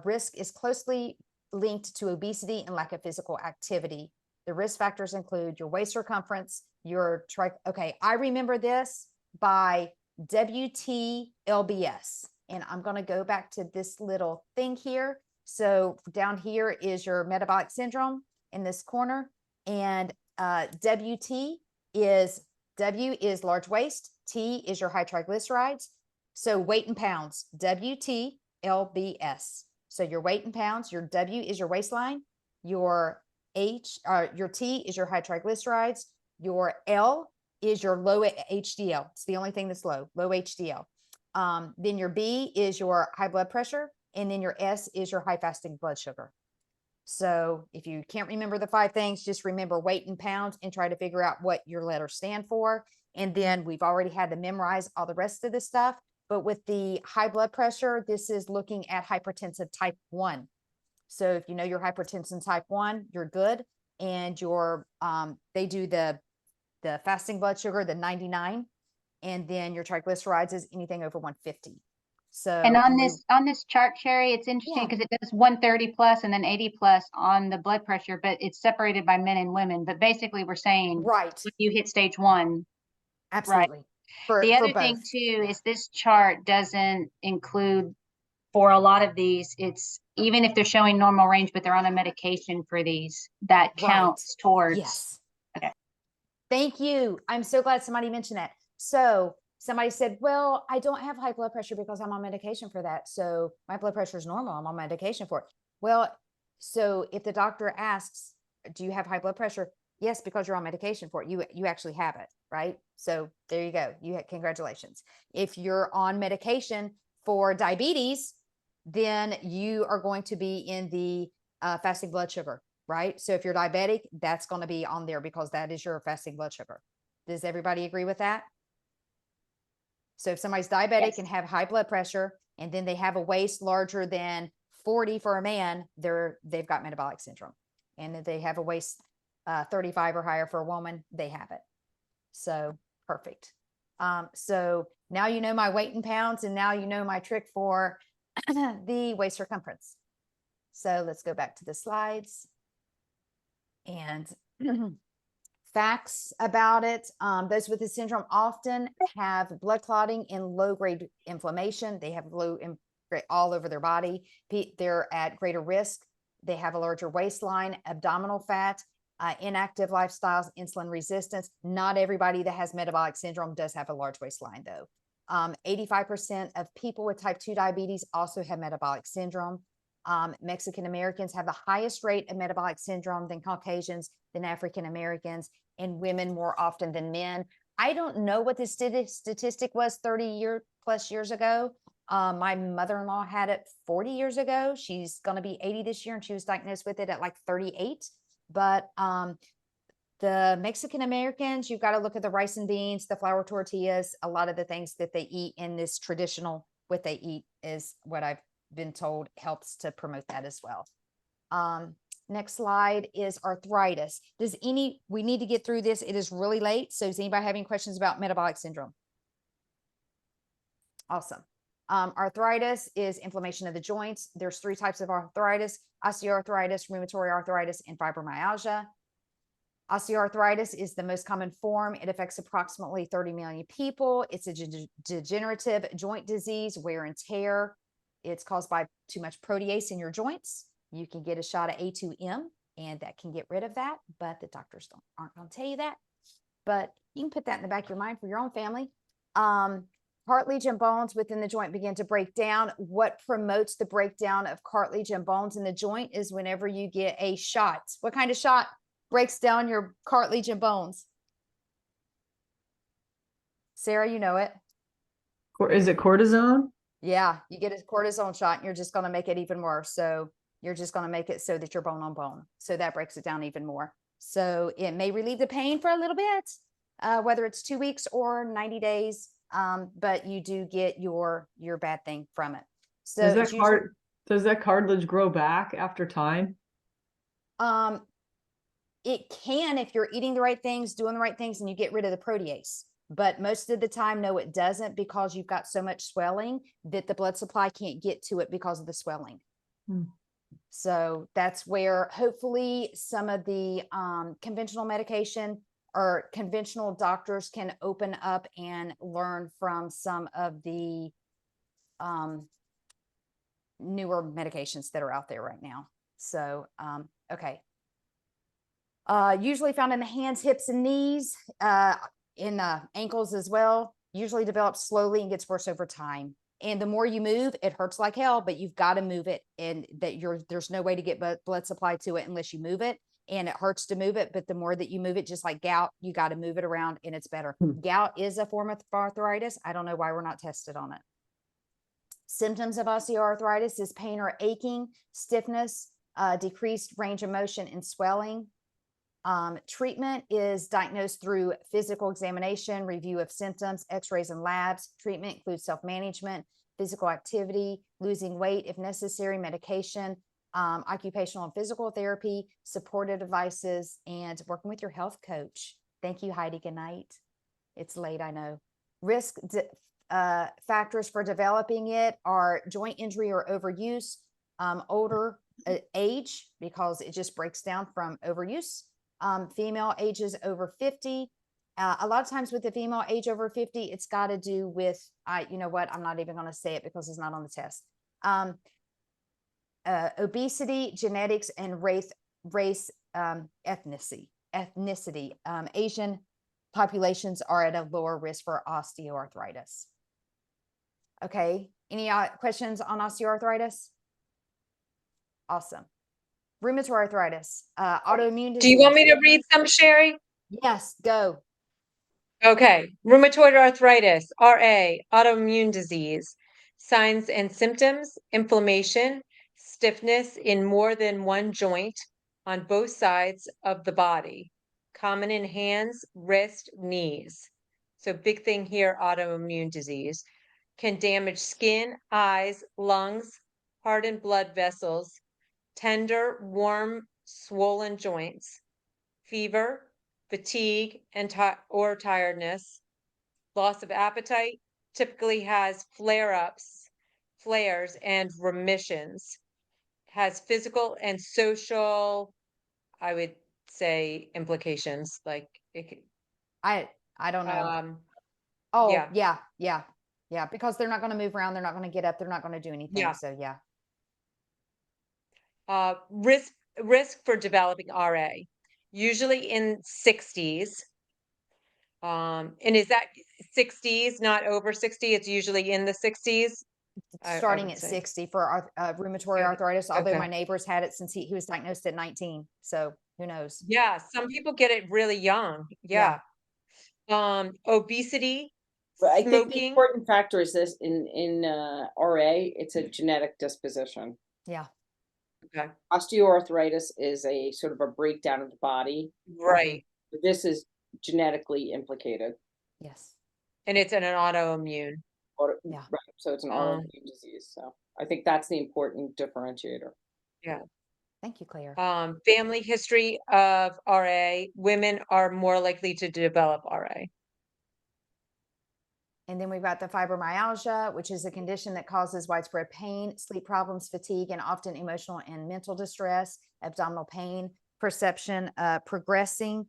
Risk is closely linked to obesity and lack of physical activity. The risk factors include your waist circumference, okay, I remember this by WTLBS. And I'm going to go back to this little thing here. So down here is your metabolic syndrome in this corner. And W is large waist. T is your high triglycerides. So weight in pounds, WTLBS. So your weight in pounds, your W is your waistline, your your T is your high triglycerides, your L is your low HDL. It's the only thing that's low HDL. Then your B is your high blood pressure, and then your S is your high fasting blood sugar. So if you can't remember the 5 things, just remember weight in pounds and try to figure out what your letters stand for. And then we've already had to memorize all the rest of this stuff. But with the high blood pressure, this is looking at hypertensive type 1. So if you know your hypertension type 1, you're good. And your they do the fasting blood sugar, the 99, and then your triglycerides is anything over 150. So And on this chart, Sherry, it's interesting Yeah. because it does 130 plus and then 80 plus on the blood pressure, but it's separated by men and women. But basically, we're saying right, when you hit stage 1, absolutely. the For other thing both. too is this chart doesn't include, for a lot of these, it's even if they're showing normal range, but they're on a medication for these, that Right. counts towards. Yes. Okay. Thank you. I'm so glad somebody mentioned that. So somebody said, well, I don't have high blood pressure because I'm on medication for that. So my blood pressure is normal. I'm on medication for it. Well, so if the doctor asks, do you have high blood pressure? Yes, because you're on medication for it. You actually have it, right? So there you go. Congratulations. If you're on medication for diabetes, then you are going to be in the fasting blood sugar, right? So if you're diabetic, that's going to be on there because that is your fasting blood sugar. Does everybody agree with that? So if somebody's diabetic Yes. and have high blood pressure, and then they have a waist larger than 40 for a man, they've got metabolic syndrome. And if they have a waist 35 or higher for a woman, they have it. So perfect. So now you know my weight in pounds, and now you know my trick for the waist circumference. So let's go back to the slides. And facts about it. Those with the syndrome often have blood clotting and low-grade inflammation. They have all over their body. They're at greater risk. They have a larger waistline, abdominal fat, inactive lifestyles, insulin resistance. Not everybody that has metabolic syndrome does have a large waistline, though. 85% of people with type 2 diabetes also have metabolic syndrome. Mexican Americans have the highest rate of metabolic syndrome than Caucasians, than African Americans, and women more often than men. I don't know what the statistic was 30+ years ago. My mother-in-law had it 40 years ago. She's going to be 80 this year, and she was diagnosed with it at like 38. But the Mexican Americans, you've got to look at the rice and beans, the flour tortillas, a lot of the things that they eat in this traditional, what they eat is what I've been told helps to promote that as well. Next slide is arthritis. We need to get through this. It is really late. So does anybody have any questions about metabolic syndrome? Awesome. Arthritis is inflammation of the joints. There's 3 types of arthritis: osteoarthritis, rheumatoid arthritis, and fibromyalgia. Osteoarthritis is the most common form. It affects approximately 30 million people. It's a degenerative joint disease, wear and tear. It's caused by too much protease in your joints. You can get a shot of A2M, and that can get rid of that, but the doctors aren't going to tell you that. But you can put that in the back of your mind for your own family. Cartilage and bones within the joint begin to break down. What promotes the breakdown of cartilage and bones in the joint is whenever you get a shot. What kind of shot breaks down your cartilage and bones? Sarah, you know it. Is it cortisone? Yeah, you get a cortisone shot and you're just going to make it even worse. So you're just going to make it so that you're bone on bone. So that breaks it down even more. So it may relieve the pain for a little bit, whether it's 2 weeks or 90 days. But you do get your bad thing from it. So does that cartilage grow back after time? It can if you're eating the right things, doing the right things, and you get rid of the protease. But most of the time, no, it doesn't, because you've got so much swelling that the blood supply can't get to it because of the swelling. So that's where hopefully some of the conventional medication or conventional doctors can open up and learn from some of the newer medications that are out there right now. So, okay. Usually found in the hands, hips, and knees, in the ankles as well. usually develops slowly and gets worse over time. And the more you move, it hurts like hell, but you've got to move it, and there's no way to get blood supply to it unless you move it, and it hurts to move it. But the more that you move it, just like gout, you got to move it around and it's better. Gout is a form of arthritis. I don't know why we're not tested on it. Symptoms of osteoarthritis is pain or aching, stiffness, decreased range of motion, and swelling. Treatment is diagnosed through physical examination, review of symptoms, x-rays, and labs. Treatment includes self-management, physical activity, losing weight if necessary, medication, occupational and physical therapy, supportive devices, and working with your health coach. Thank you, Heidi. Good night. It's late, I know. Risk factors for developing it are joint injury or overuse, older age, because it just breaks down from overuse. Female ages over 50. A lot of times with the female age over 50, it's got to do with, you know what, I'm not even going to say it because it's not on the test. Obesity, genetics, and race, ethnicity. Asian populations are at a lower risk for osteoarthritis. Okay. Any questions on osteoarthritis? Awesome. Rheumatoid arthritis, autoimmune disease. Do you want me to read some, Sherry? Yes, go. Okay. Rheumatoid arthritis, RA, autoimmune disease. Signs and symptoms: inflammation, stiffness in more than one joint on both sides of the body. Common in hands, wrist, knees. So big thing here, autoimmune disease. Can damage skin, eyes, lungs, heart and blood vessels, tender, warm, swollen joints, fever, fatigue, and or tiredness, loss of appetite, typically has flare-ups, flares, and remissions, has physical and social, I would say, implications, like it could, I don't know. Yeah, because they're not going to move around, they're not going to get up, they're not going to do anything. Yeah. So yeah. Risk for developing RA, usually in 60s. And is that 60s, not over 60? It's usually in the 60s. Starting at 60 for rheumatoid arthritis, although Okay. my neighbor's had it since he was diagnosed at 19. So who knows? Yeah, some people get it really young. Yeah. Obesity, But I think the smoking. important factor is this in RA, it's a genetic disposition. Yeah. Okay. Osteoarthritis is a sort of a breakdown of the body. Right. This is genetically implicated. Yes. And it's an autoimmune. Yeah. Right. So it's an autoimmune disease. So I think that's the important differentiator. Yeah. Thank you, Claire. Family history of RA, women are more likely to develop RA. And then we've got the fibromyalgia, which is a condition that causes widespread pain, sleep problems, fatigue, and often emotional and mental distress, abdominal pain, perception progressing.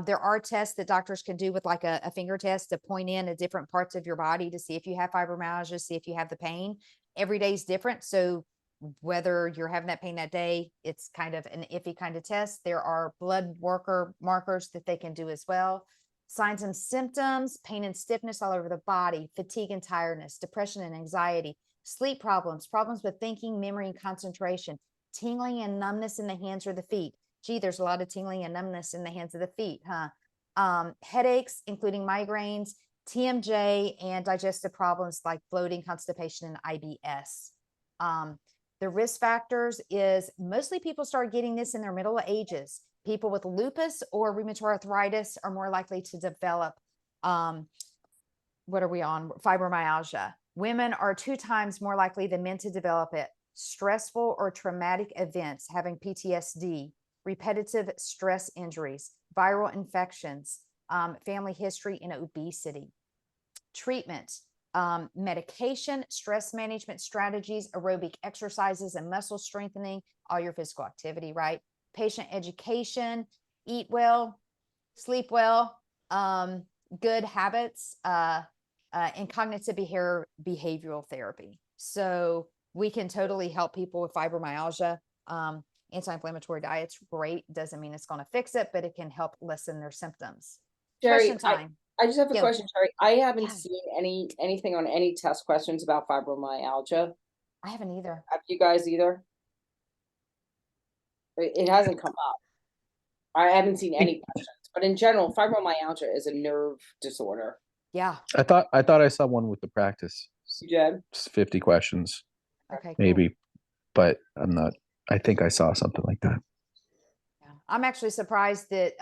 There are tests that doctors can do with like a finger test to point in at different parts of your body to see if you have fibromyalgia, see if you have the pain. Every day is different. So whether you're having that pain that day, it's kind of an iffy kind of test. There are blood markers that they can do as well. Signs and symptoms: pain and stiffness all over the body, fatigue and tiredness, depression and anxiety, sleep problems, problems with thinking, memory, and concentration, tingling and numbness in the hands or the feet. Gee, there's a lot of tingling and numbness in the hands of the feet, huh? Headaches, including migraines, TMJ, and digestive problems like bloating, constipation, and IBS. The risk factors is mostly people start getting this in their middle ages. People with lupus or rheumatoid arthritis are more likely to develop, what are we on? Fibromyalgia. Women are 2 times more likely than men to develop it. Stressful or traumatic events, having PTSD, repetitive stress injuries, viral infections, family history, and obesity. Treatment: medication, stress management strategies, aerobic exercises, and muscle strengthening, all your physical activity, right? Patient education, eat well, sleep well, good habits, and cognitive behavioral therapy. So we can totally help people with fibromyalgia. Anti-inflammatory diet's great. Doesn't mean it's going to fix it, but it can help lessen their symptoms. Jerry, Question time. I just have a Yeah. question, Sherry. I haven't Yeah. seen anything on any test questions about fibromyalgia. I haven't either. Have you guys either? It hasn't come up. I haven't seen any questions, but in general, fibromyalgia is a nerve disorder. Yeah. I thought I saw one with the practice. You did? It's 50 questions, Okay. Cool. maybe, but I'm not. I think I saw something like that. Yeah. I'm actually surprised that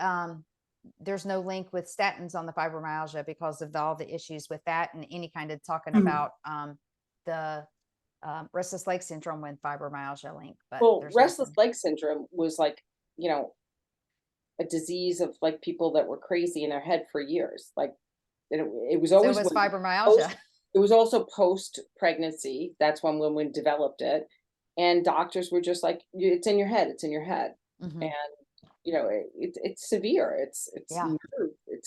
there's no link with statins on the fibromyalgia because of all the issues with that and any kind of talking about the restless leg syndrome with fibromyalgia link. But Well, there's restless nothing. leg syndrome was like, you know, a disease of like people that were crazy in their head for years. Like it was So always was when- fibromyalgia. It was also post pregnancy. That's when women developed it, and doctors were just like, "It's in your head. It's in your head," Mhm. and you know, it's severe. It's Yeah.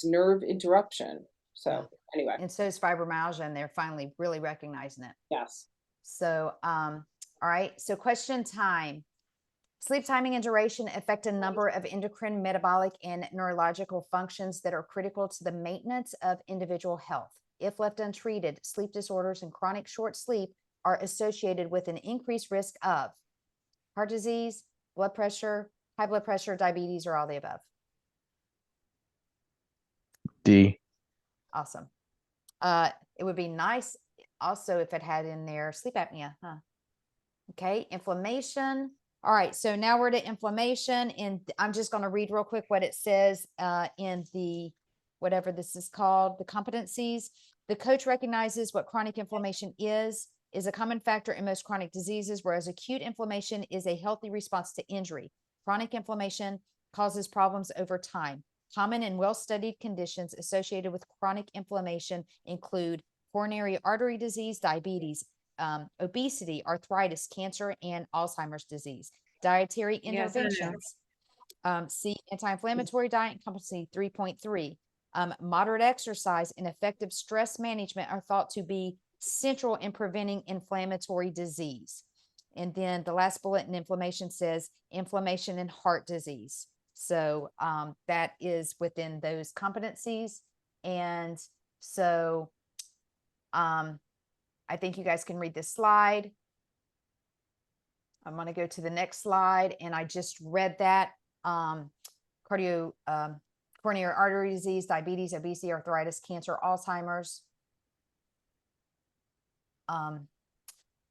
nerve interruption. So anyway, And so is fibromyalgia, and they're finally really recognizing it. yes. So, all right. So question time. Sleep timing and duration affect a number of endocrine, metabolic, and neurological functions that are critical to the maintenance of individual health. If left untreated, sleep disorders and chronic short sleep are associated with an increased risk of heart disease, blood pressure, high blood pressure, diabetes, or all the above. D. Awesome. It would be nice also if it had in there sleep apnea, huh? Okay, inflammation. All right, so now we're to inflammation, and I'm just going to read real quick what it says in the, whatever this is called, the competencies. The coach recognizes what chronic inflammation is a common factor in most chronic diseases, whereas acute inflammation is a healthy response to injury. Chronic inflammation causes problems over time. Common and well-studied conditions associated with chronic inflammation include coronary artery disease, diabetes, obesity, arthritis, cancer, and Alzheimer's disease. Dietary Yes, I know. interventions. See anti-inflammatory diet, competency 3.3. Moderate exercise and effective stress management are thought to be central in preventing inflammatory disease. And then the last bullet in inflammation says inflammation and heart disease. So that is within those competencies. And so I think you guys can read this slide. I'm going to go to the next slide. And I just read that coronary artery disease, diabetes, obesity, arthritis, cancer, Alzheimer's,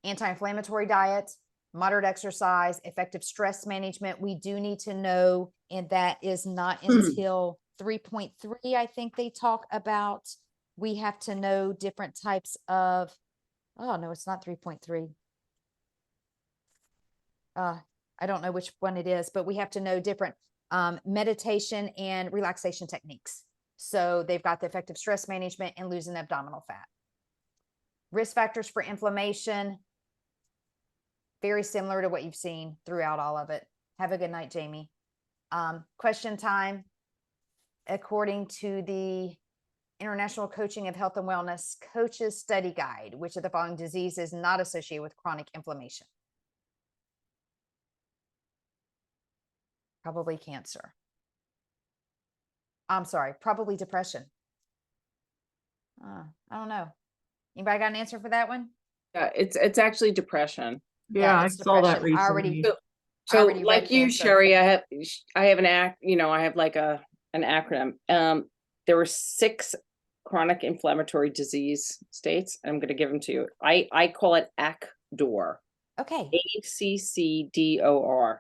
anti-inflammatory diet, moderate exercise, effective stress management. We do need to know, and that is not until 3.3, I think they talk about. We have to know different types of, oh no, it's not 3.3. I don't know which one it is, but we have to know different meditation and relaxation techniques. So they've got the effective stress management and losing abdominal fat. Risk factors for inflammation, very similar to what you've seen throughout all of it. Have a good night, Jamie. Question time. According to the International Coaching of Health and Wellness Coaches Study Guide, which of the following disease is not associated with chronic inflammation? Probably cancer. I'm sorry, probably depression. I don't know. Anybody got an answer for that one? Yeah, it's actually depression. Yeah, I it's saw that depression. I already- recently. So already read like the you, answer. Sherry, I have an I have like an acronym. There were 6 chronic inflammatory disease states. I'm going to give them to you. I call it ACDOR. Okay. ACCDOR.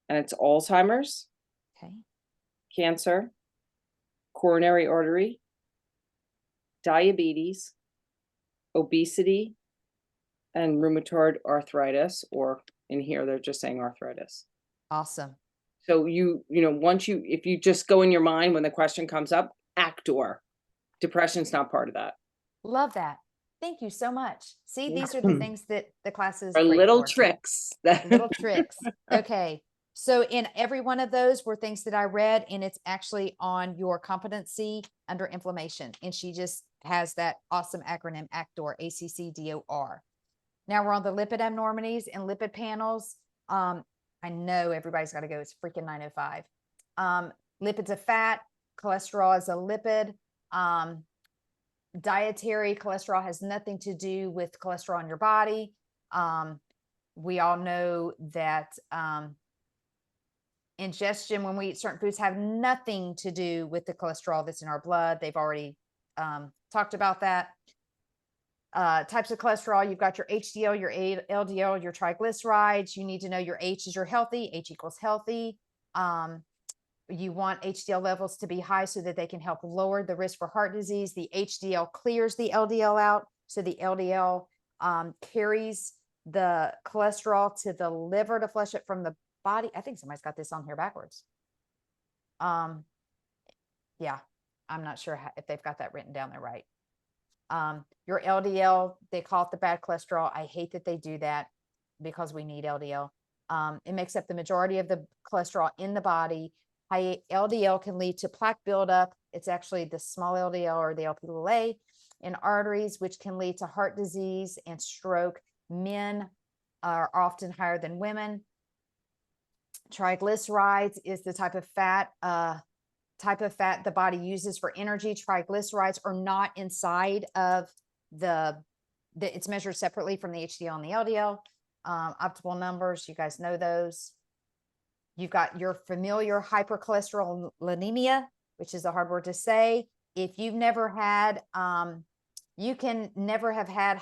And it's Alzheimer's, Okay. cancer, coronary artery, diabetes, obesity, and rheumatoid arthritis, or in here they're just saying arthritis. Awesome. So if you just go in your mind when the question comes up, ACDOR. Depression's not part of that. Love that. Thank you so much. See, these are the things that the class is Or great little for. tricks. Little tricks. Okay. So in every one of those were things that I read, and it's actually on your competency under inflammation. And she just has that awesome acronym ACDOR, ACCDOR. Now we're on the lipid abnormalities and lipid panels. I know everybody's got to go. It's freaking 9:05. Lipids a fat, cholesterol is a lipid. Dietary cholesterol has nothing to do with cholesterol in your body. We all know that ingestion, when we eat certain foods, have nothing to do with the cholesterol that's in our blood. They've already talked about that. Types of cholesterol, you've got your HDL, your LDL, your triglycerides. You need to know your H is your healthy, H equals healthy. You want HDL levels to be high so that they can help lower the risk for heart disease. The HDL clears the LDL out. So the LDL carries the cholesterol to the liver to flush it from the body. I think somebody's got this on here backwards. Yeah, I'm not sure if they've got that written down there right. Your LDL, they call it the bad cholesterol. I hate that they do that because we need LDL. It makes up the majority of the cholesterol in the body. High LDL can lead to plaque buildup. It's actually the small LDL or the Lp(a) in arteries, which can lead to heart disease and stroke. Men are often higher than women. Triglycerides is the type of fat the body uses for energy. Triglycerides are not inside of it's measured separately from the HDL and the LDL. Optimal numbers, you guys know those. You've got your familiar hypercholesterolemia, which is a hard word to say. If you've never had, you can never have had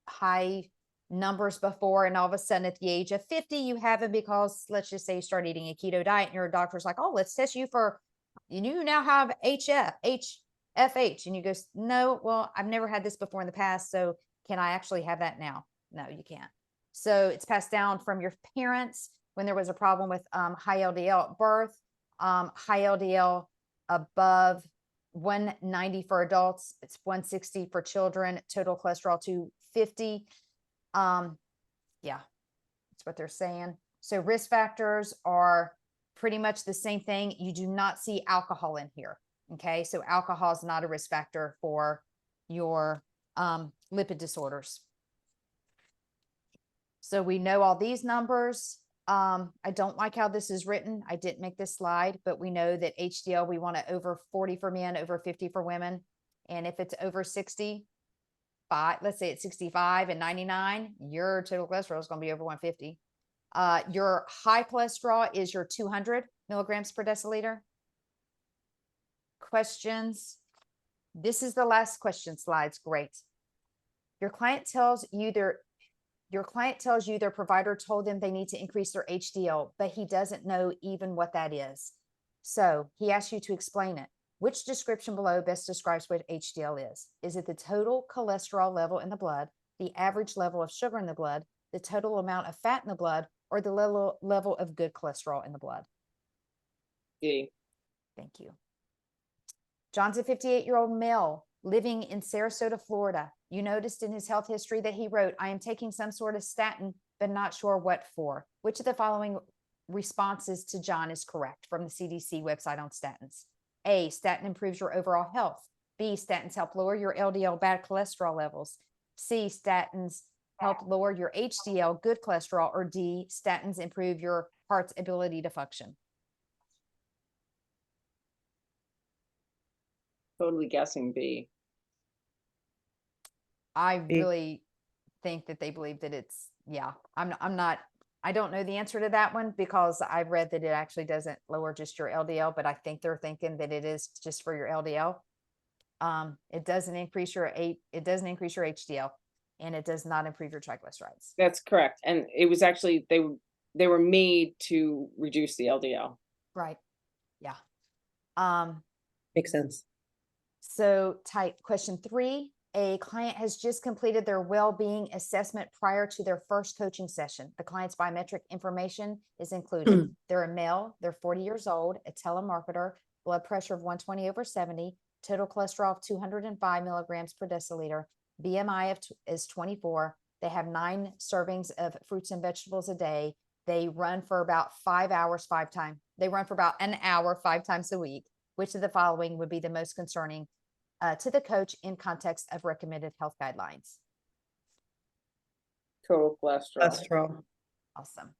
high numbers before, and all of a sudden at the age of 50, you have it because, let's just say, you start eating a keto diet and your doctor's like, oh, let's test you for, you now have HFH. And you go, no, well, I've never had this before in the past. So can I actually have that now? No, you can't. So it's passed down from your parents when there was a problem with high LDL at birth, high LDL above 190 for adults. It's 160 for children, total cholesterol 250. Yeah, that's what they're saying. So risk factors are pretty much the same thing. You do not see alcohol in here. Okay. So alcohol is not a risk factor for your lipid disorders. So we know all these numbers. I don't like how this is written. I didn't make this slide, but we know that HDL, we want it over 40 for men, over 50 for women. And if it's over 65, let's say it's 65 and 99, your total cholesterol is going to be over 150. Your high cholesterol is your 200 milligrams per deciliter. Questions? This is the last question slides. Great. Your client tells you their provider told them they need to increase their HDL, but he doesn't know even what that is. So he asks you to explain it. Which description below best describes what HDL is? Is it the total cholesterol level in the blood, the average level of sugar in the blood, the total amount of fat in the blood, or the level of good cholesterol in the blood? D. Thank you. John's a 58-year-old male living in Sarasota, Florida. You noticed in his health history that he wrote, I am taking some sort of statin, but not sure what for. Which of the following responses to John is correct from the CDC website on statins? A, statin improves your overall health. B, statins help lower your LDL bad cholesterol levels. C, statins help lower your HDL good cholesterol. Or D, statins improve your heart's ability to function. Totally guessing B. I really think that they believe that it's, yeah, I don't know the answer to that one because I've read that it actually doesn't lower just your LDL, but I think they're thinking that it is just for your LDL. It doesn't increase your HDL, and it does not improve your triglycerides. That's correct. And it was actually, they were made to reduce the LDL. Right. Yeah. Makes sense. So type question 3, a client has just completed their well-being assessment prior to their first coaching session. The client's biometric information is included. They're a male, they're 40 years old, a telemarketer, blood pressure of 120/70, total cholesterol of 205 milligrams per deciliter, BMI is 24. They have 9 servings of fruits and vegetables a day. They run for about 5 hours, They run for about an hour, 5 times a week. Which of the following would be the most concerning to the coach in context of recommended health guidelines? Total cholesterol. Cholesterol. Awesome.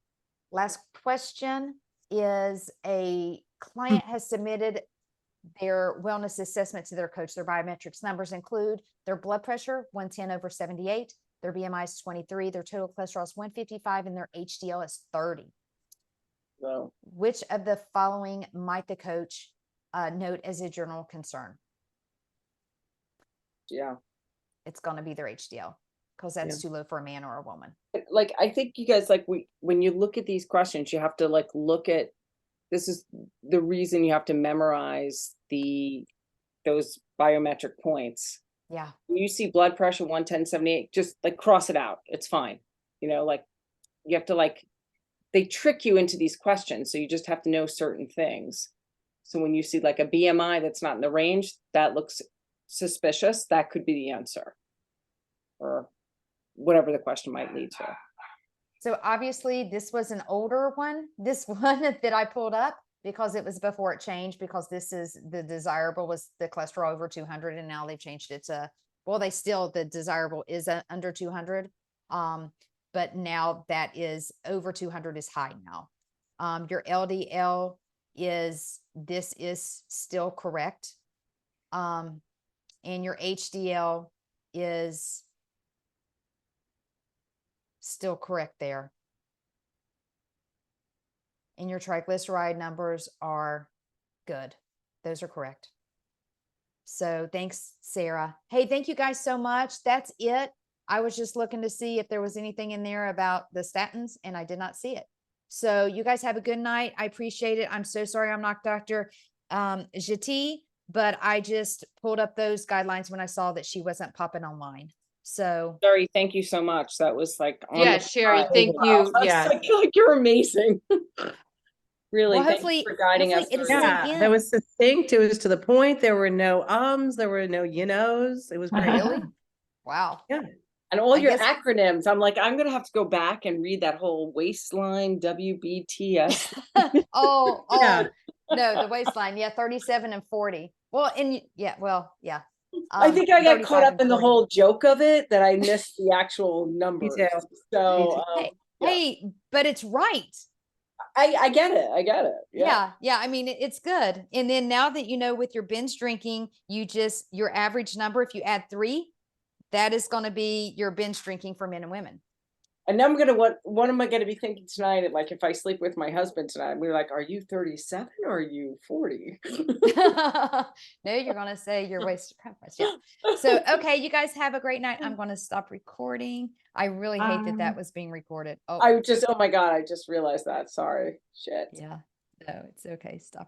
Last question is a client has submitted Their wellness assessment to their coach, their biometrics numbers include their blood pressure, 110/78, their BMI is 23, their total cholesterol is 155, and their HDL is 30. So, Which of the following might the coach note as a general concern? yeah. It's going to be their HDL because that's too low for a man or a woman. Like, I think you guys, like, when you look at these questions, you have to like look at, this is the reason you have to memorize those biometric points. Yeah. When you see blood pressure 110/78, just like cross it out. It's fine. You know, like you have to like, they trick you into these questions. So you just have to know certain things. So when you see like a BMI that's not in the range, that looks suspicious, that could be the answer. Or whatever the question might lead to. So obviously this was an older one, this one that I pulled up, because it was before it changed, because this is the desirable was the cholesterol over 200, and now they've changed it to, well, the desirable is under 200. But now that is over 200 is high now. Your LDL this is still correct. And your HDL is still correct there. And your triglyceride numbers are good. Those are correct. So thanks, Sarah. Hey, thank you guys so much. That's it. I was just looking to see if there was anything in there about the statins, and I did not see it. So you guys have a good night. I appreciate it. I'm so sorry I'm not Dr. Jati, but I just pulled up those guidelines when I saw that she wasn't popping online. So Sherry, thank you so much. That was like on Yeah, the Sherry, fly. thank Wow. you. I was Yeah. like, you're amazing. Really, well, thank you hopefully, for guiding us it'll through sink this. Yeah, in. that was succinct. It was to the point. There were no ums. There were no you-knows. It was great. Really? Wow. Yeah. And all I your guess- acronyms. I'm like, I'm gonna have to go back and read that whole waistline WBTS. oh, Yeah. no, the waistline. Yeah, 37 and 40. Well, and yeah. I think I got caught 35 up and in the 40. whole joke of it that I missed the actual numbers. too. So Me Hey, yeah. hey, but it's right. I get it. I get it. Yeah. I mean, it's good. And then now that you know, with your binge drinking, your average number, if you add 3, that is going to be your binge drinking for men and women. And now I'm gonna what am I gonna be thinking tonight? Like if I sleep with my husband tonight, we're like, are you 37 or are you 40? No, you're going to say your waist circumference. Yeah. So, okay, you guys have a great night. I'm going to stop recording. I really hate that was being recorded. Oh, Oh my God, I just realized that. Sorry. Shit. yeah. No, it's okay. Stop.